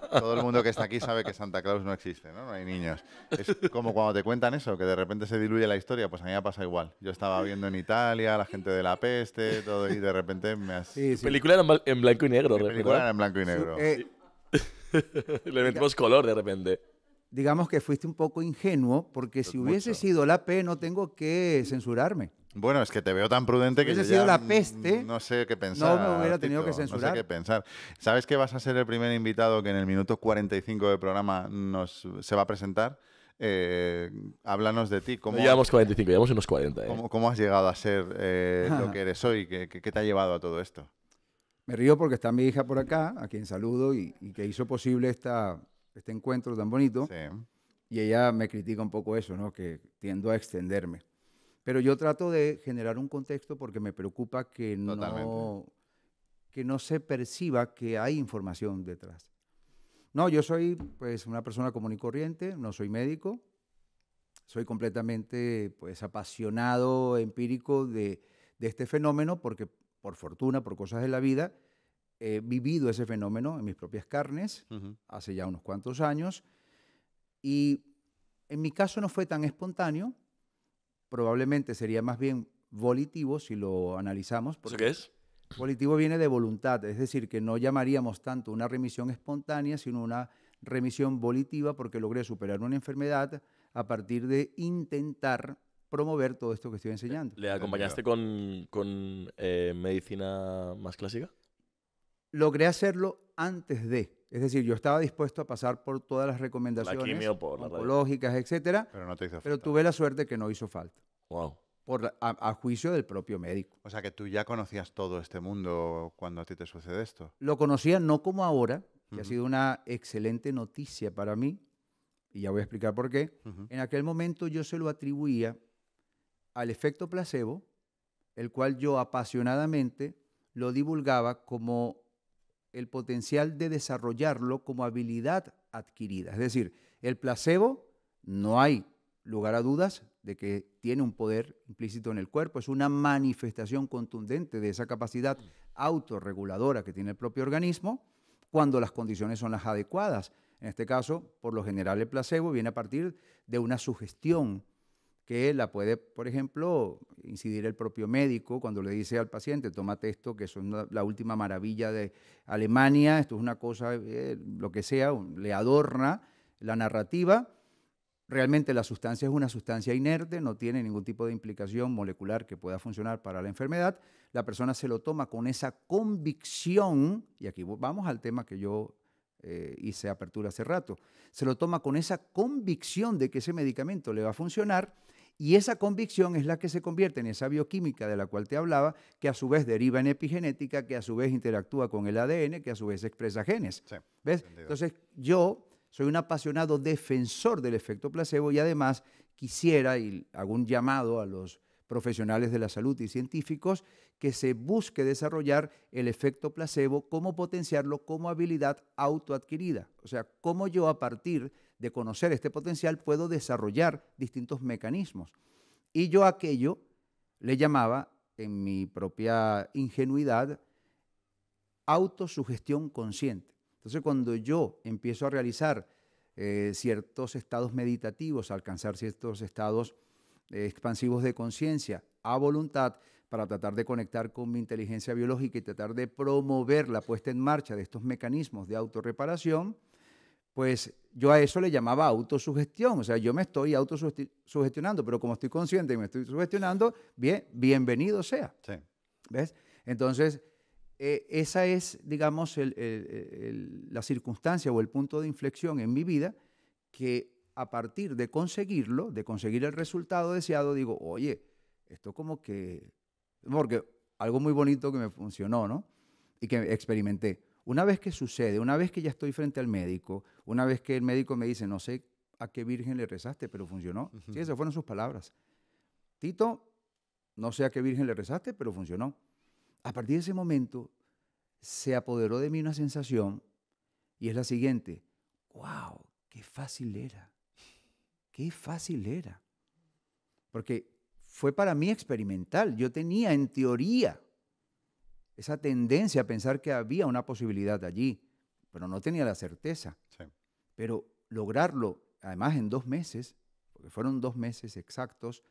todo el mundo que está aquí sabe que Santa Claus no existe, ¿no? No hay niños. Es como cuando te cuentan eso, que de repente se diluye la historia, pues a mí me pasa igual. Yo estaba viendo en Italia, la gente de la peste, todo, y de repente me has...
Sí.
Película era en blanco y negro,
Mi película era
¿verdad?
en blanco y negro.
Le metimos color de repente.
Digamos que fuiste un poco ingenuo, porque si hubiese
mucho.
sido la P, no tengo que censurarme.
Bueno, es que te veo tan prudente que yo
hubiese sido
ya
la peste,
no sé qué pensar.
no me hubiera tenido
Tito,
que censurar.
No sé qué pensar. ¿Sabes que vas a ser el primer invitado que en el minuto 45 del programa se va a presentar? Háblanos de ti.
No llevamos 45, llevamos unos 40.
¿Cómo has llegado a ser lo que eres hoy? ¿Qué te ha llevado a todo esto?
Me río porque está mi hija por acá, a quien saludo y que hizo posible este encuentro tan bonito.
Sí.
Y ella me critica un poco eso, ¿no? Que tiendo a extenderme. Pero yo trato de generar un contexto porque me preocupa que no se perciba que hay información detrás. No, yo soy pues una persona común y corriente, no soy médico, soy completamente pues apasionado, empírico de este fenómeno porque por fortuna, por cosas de la vida, he vivido ese fenómeno en mis propias carnes hace ya unos cuantos años. Y en mi caso no fue tan espontáneo, probablemente sería más bien volitivo si lo analizamos.
¿Eso qué es?
Volitivo viene de voluntad, es decir, que no llamaríamos tanto una remisión espontánea, sino una remisión volitiva porque logré superar una enfermedad a partir de intentar promover todo esto que estoy enseñando.
¿Le acompañaste con medicina más clásica?
Logré hacerlo antes de. Es decir, yo estaba dispuesto a pasar por todas las recomendaciones
La quimio, por la
oncológicas, etcétera,
Pero no te hizo falta.
pero tuve la suerte que no hizo falta,
Wow.
a juicio del propio médico.
O sea, que tú ya conocías todo este mundo cuando a ti te sucede esto.
Lo conocía no como ahora, que ha
Ujú.
sido una excelente noticia para mí, y ya voy a explicar por qué.
Ujú.
En aquel momento yo se lo atribuía al efecto placebo, el cual yo apasionadamente lo divulgaba como el potencial de desarrollarlo como habilidad adquirida. Es decir, el placebo, no hay lugar a dudas de que tiene un poder implícito en el cuerpo, es una manifestación contundente de esa capacidad autorreguladora que tiene el propio organismo cuando las condiciones son las adecuadas. En este caso, por lo general, el placebo viene a partir de una sugestión que la puede, por ejemplo, incidir el propio médico cuando le dice al paciente, tómate esto, que es la última maravilla de Alemania, esto es una cosa, lo que sea, le adorna la narrativa. Realmente la sustancia es una sustancia inerte, no tiene ningún tipo de implicación molecular que pueda funcionar para la enfermedad. La persona se lo toma con esa convicción, y aquí vamos al tema que yo hice apertura hace rato, se lo toma con esa convicción de que ese medicamento le va a funcionar, y esa convicción es la que se convierte en esa bioquímica de la cual te hablaba, que a su vez deriva en epigenética, que a su vez interactúa con el ADN, que a su vez expresa genes.
Sí,
¿Ves?
entendido.
Entonces, yo soy un apasionado defensor del efecto placebo y además quisiera, y hago un llamado a los profesionales de la salud y científicos, que se busque desarrollar el efecto placebo, cómo potenciarlo como habilidad autoadquirida. O sea, cómo yo a partir de conocer este potencial puedo desarrollar distintos mecanismos. Y yo aquello le llamaba, en mi propia ingenuidad, autosugestión consciente. Entonces, cuando yo empiezo a realizar ciertos estados meditativos, a alcanzar ciertos estados expansivos de conciencia a voluntad para tratar de conectar con mi inteligencia biológica y tratar de promover la puesta en marcha de estos mecanismos de autorreparación, pues yo a eso le llamaba autosugestión. O sea, yo me estoy autosugestionando, pero como estoy consciente y me estoy sugestionando, bien, bienvenido sea.
Sí.
¿Ves? Entonces, esa es, digamos, la circunstancia o el punto de inflexión en mi vida que a partir de conseguirlo, de conseguir el resultado deseado, digo, oye, esto como que... Porque algo muy bonito que me funcionó, ¿no? Y que experimenté. Una vez que sucede, una vez que ya estoy frente al médico, una vez que el médico me dice, no sé a qué virgen le rezaste, pero funcionó. Sí, esas fueron sus palabras. Tito, no sé a qué virgen le rezaste, pero funcionó. A partir de ese momento se apoderó de mí una sensación y es la siguiente. ¡Wow! ¡Qué fácil era! ¡Qué fácil era! Porque fue para mí experimental. Yo tenía en teoría esa tendencia a pensar que había una posibilidad allí, pero no tenía la certeza.
Sí.
Pero lograrlo, además en 2 meses, porque fueron 2 meses exactos,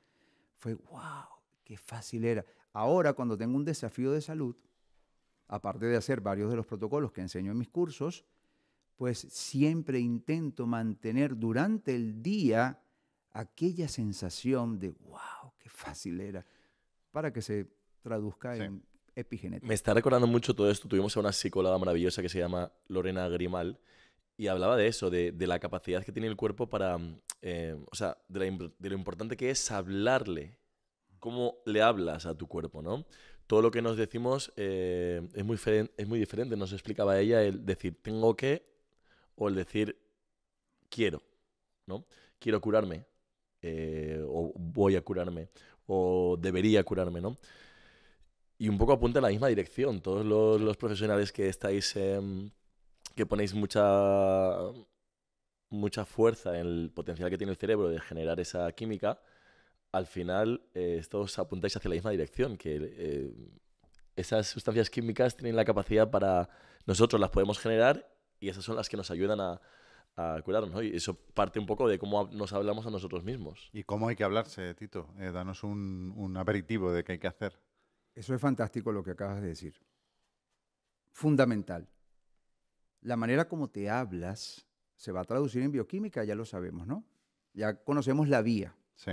fue ¡wow! ¡Qué fácil era! Ahora, cuando tengo un desafío de salud, aparte de hacer varios de los protocolos que enseño en mis cursos, pues siempre intento mantener durante el día aquella sensación de ¡wow! ¡Qué fácil era! Para que se traduzca en epigenética.
Me está recordando mucho todo esto. Tuvimos a una psicóloga maravillosa que se llama Lorena Grimal y hablaba de eso, de la capacidad que tiene el cuerpo para, o sea, de lo importante que es hablarle, cómo le hablas a tu cuerpo, ¿no? Todo lo que nos decimos es muy diferente. Nos explicaba ella el decir tengo que o el decir quiero, ¿no? Quiero curarme, o voy a curarme, o debería curarme, ¿no? Y un poco apunta en la misma dirección. Todos los profesionales que estáis, que ponéis mucha fuerza en el potencial que tiene el cerebro de generar esa química, al final todos apuntáis hacia la misma dirección, que esas sustancias químicas tienen la capacidad para... Nosotros las podemos generar y esas son las que nos ayudan a curarnos, ¿no? Y eso parte un poco de cómo nos hablamos a nosotros mismos.
¿Y cómo hay que hablarse, Tito? Danos un aperitivo de qué hay que hacer.
Eso es fantástico lo que acabas de decir. Fundamental. La manera como te hablas se va a traducir en bioquímica, ya lo sabemos, ¿no? Ya conocemos la vía.
Sí.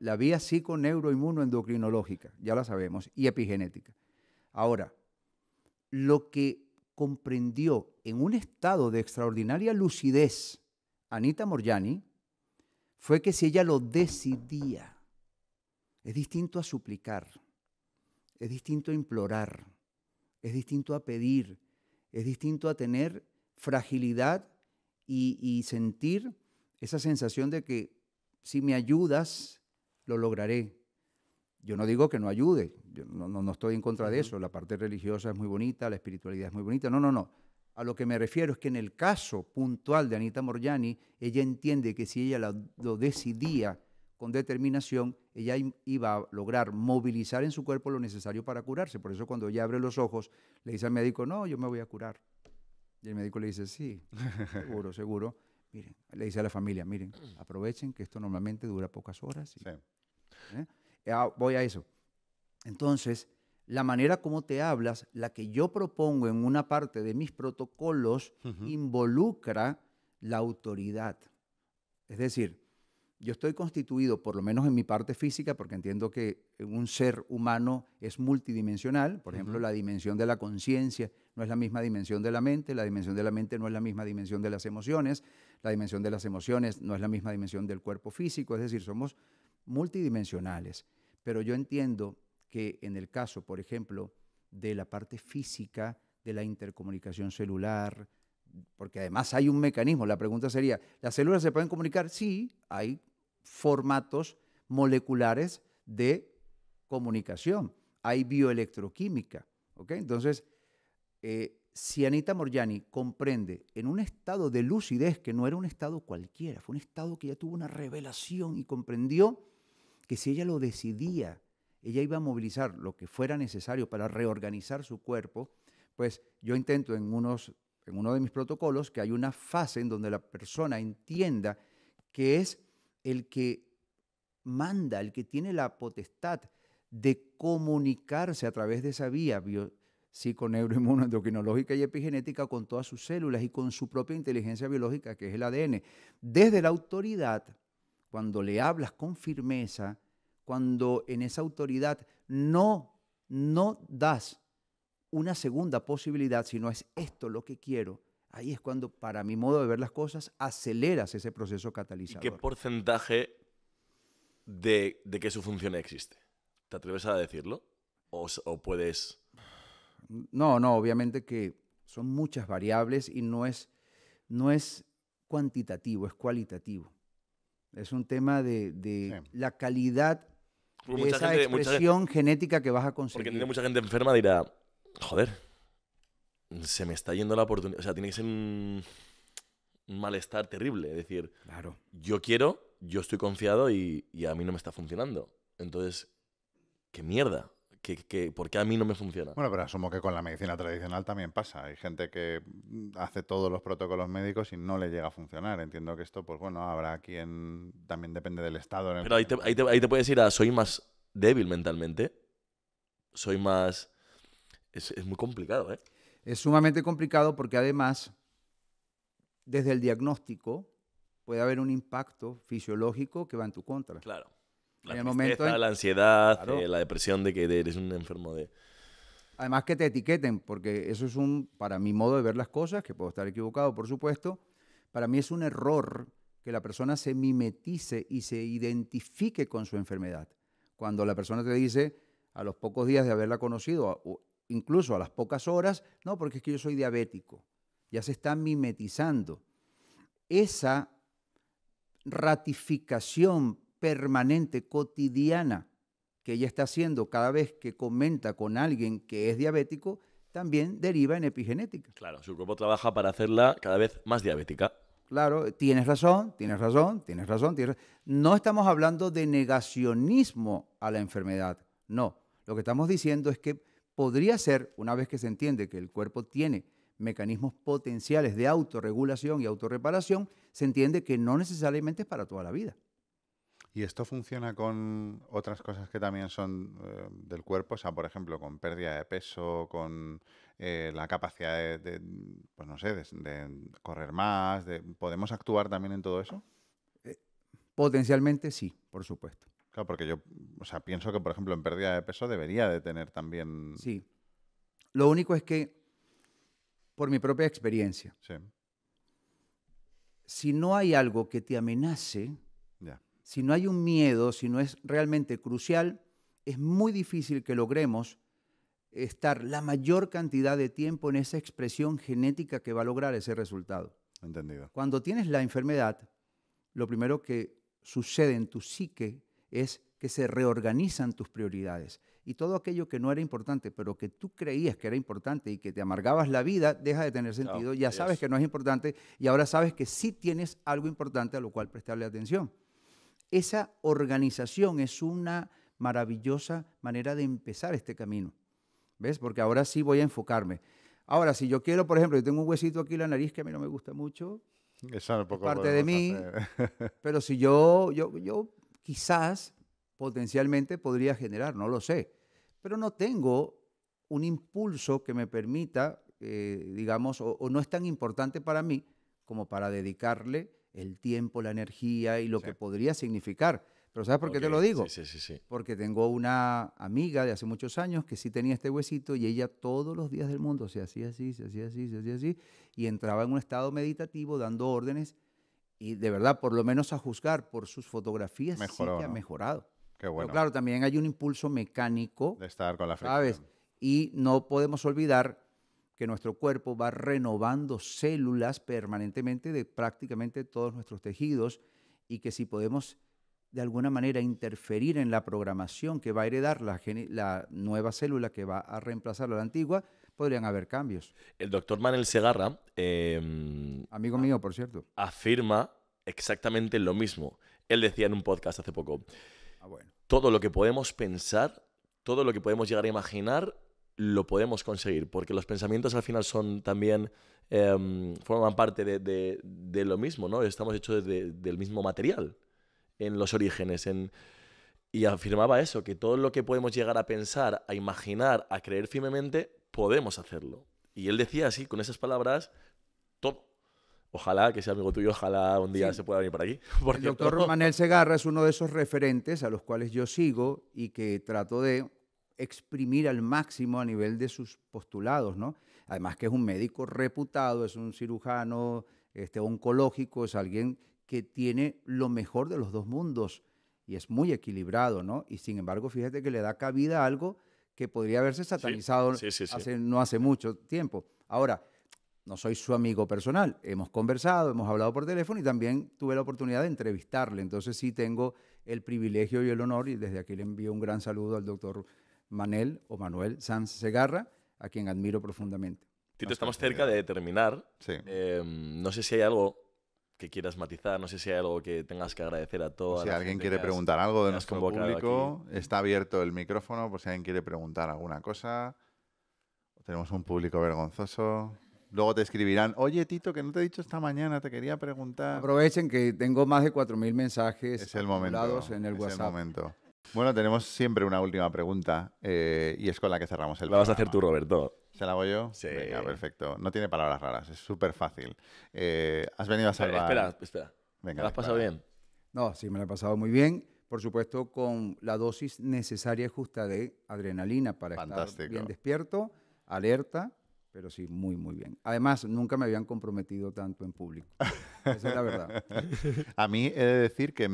La vía psico-neuro-inmuno-endocrinológica, ya la sabemos, y epigenética. Ahora, lo que comprendió en un estado de extraordinaria lucidez Anita Moorjani fue que si ella lo decidía, es distinto a suplicar, es distinto a implorar, es distinto a pedir, es distinto a tener fragilidad y sentir esa sensación de que si me ayudas, lo lograré. Yo no digo que no ayude, yo no estoy en contra de eso, la parte religiosa es muy bonita, la espiritualidad es muy bonita, no. A lo que me refiero es que en el caso puntual de Anita Moorjani, ella entiende que si ella lo decidía con determinación, ella iba a lograr movilizar en su cuerpo lo necesario para curarse. Por eso cuando ella abre los ojos, le dice al médico, no, yo me voy a curar. Y el médico le dice, sí, seguro. Miren, le dice a la familia, miren, aprovechen que esto normalmente dura pocas horas.
Sí.
¿eh? Voy a eso. Entonces, la manera como te hablas, la que yo propongo en una parte de mis protocolos, involucra la autoridad. Es decir, yo estoy constituido, por lo menos en mi parte física, porque entiendo que un ser humano es multidimensional. Por ejemplo, la dimensión de la conciencia no es la misma dimensión de la mente no es la misma dimensión de las emociones, la dimensión de las emociones no es la misma dimensión del cuerpo físico, es decir, somos multidimensionales. Pero yo entiendo que en el caso, por ejemplo, de la parte física, de la intercomunicación celular, porque además hay un mecanismo, la pregunta sería, ¿las células se pueden comunicar? Sí, hay formatos moleculares de comunicación, hay bioelectroquímica, ¿ok? Entonces, si Anita Moorjani comprende en un estado de lucidez, que no era un estado cualquiera, fue un estado que ella tuvo una revelación y comprendió que si ella lo decidía, ella iba a movilizar lo que fuera necesario para reorganizar su cuerpo, pues yo intento en uno de mis protocolos que hay una fase en donde la persona entienda que es el que manda, el que tiene la potestad de comunicarse a través de esa vía psiconeuroinmunoendocrinológica y epigenética con todas sus células y con su propia inteligencia biológica, que es el ADN. Desde la autoridad, cuando le hablas con firmeza, cuando en esa autoridad no das una segunda posibilidad, sino es esto lo que quiero, ahí es cuando, para mi modo de ver las cosas, aceleras ese proceso
¿Y
catalizador.
qué porcentaje de que su función existe? ¿Te atreves a decirlo? ¿O puedes...?
No, obviamente que son muchas variables y no es cuantitativo, es cualitativo. Es un tema de la calidad de esa expresión genética que vas a conseguir.
Porque tiene mucha gente enferma dirá, joder, se me está yendo la oportunidad. O sea, tiene que ser un malestar terrible. Es decir,
claro,
yo quiero, yo estoy confiado y a mí no me está funcionando. Entonces, ¿qué mierda? ¿Por qué a mí no me funciona?
Bueno, pero asumo que con la medicina tradicional también pasa. Hay gente que hace todos los protocolos médicos y no le llega a funcionar. Entiendo que esto, pues bueno, habrá quien también depende del estado.
Pero ahí te puedes ir a soy más débil mentalmente. Soy más... Es muy complicado, ¿eh?
Es sumamente complicado porque además, desde el diagnóstico, puede haber un impacto fisiológico que va en tu contra.
Claro. La
En el
tristeza,
momento
la ansiedad,
claro,
la depresión de que eres un enfermo de...
Además que te etiqueten, porque eso es para mi modo de ver las cosas, que puedo estar equivocado, por supuesto, para mí es un error que la persona se mimetice y se identifique con su enfermedad. Cuando la persona te dice, a los pocos días de haberla conocido, o incluso a las pocas horas, no, porque es que yo soy diabético. Ya se está mimetizando. Esa ratificación permanente, cotidiana, que ella está haciendo cada vez que comenta con alguien que es diabético, también deriva en epigenética.
Claro, su cuerpo trabaja para hacerla cada vez más diabética.
Claro, tienes razón. No estamos hablando de negacionismo a la enfermedad, no. Lo que estamos diciendo es que podría ser, una vez que se entiende que el cuerpo tiene mecanismos potenciales de autorregulación y autorreparación, se entiende que no necesariamente es para toda la vida.
¿Y esto funciona con otras cosas que también son del cuerpo? O sea, por ejemplo, con pérdida de peso, con la capacidad pues no sé, de correr más. ¿Podemos actuar también en todo eso?
Potencialmente sí, por supuesto.
Claro, porque yo, o sea, pienso que, por ejemplo, en pérdida de peso debería de tener también...
Sí. Lo único es que, por mi propia experiencia,
Sí.
Si no hay algo que te amenace,
Ya.
si no hay un miedo, si no es realmente crucial, es muy difícil que logremos estar la mayor cantidad de tiempo en esa expresión genética que va a lograr ese resultado.
Entendido.
Cuando tienes la enfermedad, lo primero que sucede en tu psique es que se reorganizan tus prioridades. Y todo aquello que no era importante, pero que tú creías que era importante y que te amargabas la vida, deja de tener sentido.
Claro,
ya sabes que no es importante y ahora sabes que sí tienes algo importante a lo cual prestarle atención. Esa organización es una maravillosa manera de empezar este camino. ¿Ves? Porque ahora sí voy a enfocarme. Ahora, si yo quiero, por ejemplo, yo tengo un huesito aquí en la nariz que a mí no me gusta mucho,
Eso un poco
parte de mí,
hacer.
pero si yo quizás potencialmente podría generar, no lo sé. Pero no tengo un impulso que me permita, digamos, o no es tan importante para mí como para dedicarle el tiempo, la energía y lo que podría significar. Pero ¿sabes por qué te lo digo?
Sí.
Porque tengo una amiga de hace muchos años que sí tenía este huesito y ella todos los días del mundo se hacía así, se hacía así, se hacía así y entraba en un estado meditativo dando órdenes y de verdad, por lo menos a juzgar por sus fotografías,
Mejoró,
sí que ha
¿no?
mejorado.
Qué bueno.
Pero claro, también hay un impulso mecánico,
De estar con la fricción.
¿sabes? Y no podemos olvidar que nuestro cuerpo va renovando células permanentemente de prácticamente todos nuestros tejidos y que si podemos de alguna manera interferir en la programación que va a heredar la nueva célula que va a reemplazar a la antigua, podrían haber cambios.
El doctor Manel Segarra
Amigo mío, por cierto.
afirma exactamente lo mismo. Él decía en un podcast hace poco,
Bueno.
todo lo que podemos pensar, todo lo que podemos llegar a imaginar, lo podemos conseguir, porque los pensamientos al final son también, forman parte de lo mismo, ¿no? Estamos hechos del mismo material en los orígenes. Y afirmaba eso, que todo lo que podemos llegar a pensar, a imaginar, a creer firmemente, podemos hacerlo. Y él decía así, con esas palabras, todo. Ojalá que sea amigo tuyo, ojalá un día se pueda venir por aquí.
El doctor Manel Segarra es uno de esos referentes a los cuales yo sigo y que trato de exprimir al máximo a nivel de sus postulados, ¿no? Además que es un médico reputado, es un cirujano oncológico, es alguien que tiene lo mejor de los dos mundos y es muy equilibrado, ¿no? Y sin embargo, fíjate que le da cabida a algo que podría haberse satanizado no hace mucho tiempo. Ahora, no soy su amigo personal, hemos conversado, hemos hablado por teléfono y también tuve la oportunidad de entrevistarle, entonces sí tengo el privilegio y el honor y desde aquí le envío un gran saludo al doctor Manuel Sanz Segarra, a quien admiro profundamente.
Tito, estamos cerca de terminar.
Sí.
No sé si hay algo que quieras matizar, no sé si hay algo que tengas que agradecer a todos.
Si alguien quiere preguntar algo de nuestro público, está abierto el micrófono por si alguien quiere preguntar alguna cosa. Tenemos un público vergonzoso. Luego te escribirán, oye Tito, que no te he dicho esta mañana, te quería preguntar.
Aprovechen que tengo más de 4.000 mensajes
acumulados
en el WhatsApp.
Es el momento. Bueno, tenemos siempre una última pregunta y es con la que cerramos el
programa. La vas a hacer tú,
programa.
Roberto.
¿Se la hago yo?
Sí.
Venga, perfecto. No tiene palabras raras, es súper fácil. Has venido a salvar...
Espera.
Venga,
¿Te lo has pasado bien?
No, sí, me lo he pasado muy bien. Por supuesto, con la dosis necesaria y justa de adrenalina para estar bien despierto, alerta, pero sí, muy, muy bien. Además, nunca me habían comprometido tanto en público. Esa es la verdad.
A mí he de decir que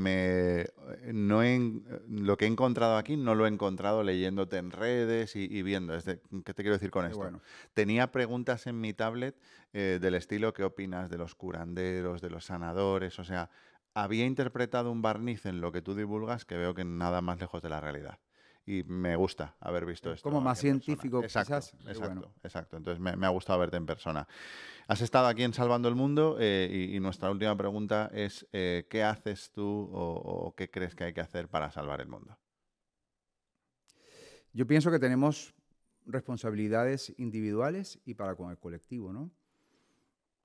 lo que he encontrado aquí no lo he encontrado leyéndote en redes y viendo. ¿Qué te quiero decir con esto?
Bueno.
Tenía preguntas en mi tablet del estilo, ¿qué opinas de los curanderos, de los sanadores? O sea, había interpretado un barniz en lo que tú divulgas que veo que nada más lejos de la realidad. Y me gusta haber visto esto.
Como más científico, quizás.
Exacto. Entonces me ha gustado verte en persona. Has estado aquí en Salvando el Mundo y nuestra última pregunta es ¿qué haces tú o qué crees que hay que hacer para salvar el mundo?
Yo pienso que tenemos responsabilidades individuales y para con el colectivo, ¿no?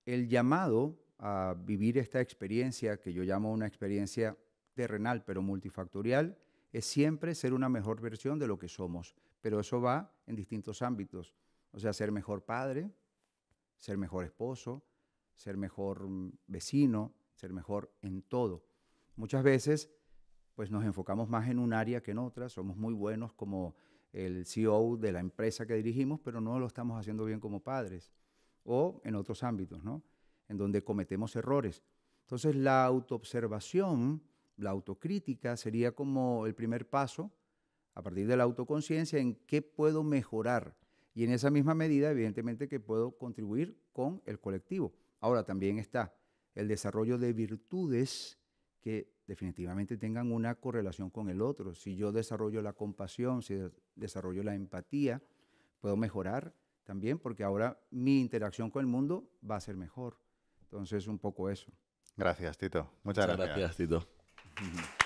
El llamado a vivir esta experiencia, que yo llamo una experiencia terrenal pero multifactorial, es siempre ser una mejor versión de lo que somos, pero eso va en distintos ámbitos. O sea, ser mejor padre, ser mejor esposo, ser mejor vecino, ser mejor en todo. Muchas veces pues nos enfocamos más en un área que en otra, somos muy buenos como el CEO de la empresa que dirigimos, pero no lo estamos haciendo bien como padres, o en otros ámbitos, ¿no? En donde cometemos errores. Entonces la autoobservación, la autocrítica sería como el primer paso a partir de la autoconciencia en qué puedo mejorar y en esa misma medida evidentemente que puedo contribuir con el colectivo. Ahora también está el desarrollo de virtudes que definitivamente tengan una correlación con el otro. Si yo desarrollo la compasión, si desarrollo la empatía, puedo mejorar también porque ahora mi interacción con el mundo va a ser mejor. Entonces un poco eso.
Gracias, Tito. Muchas gracias.
Gracias, Tito.
Mm-hmm.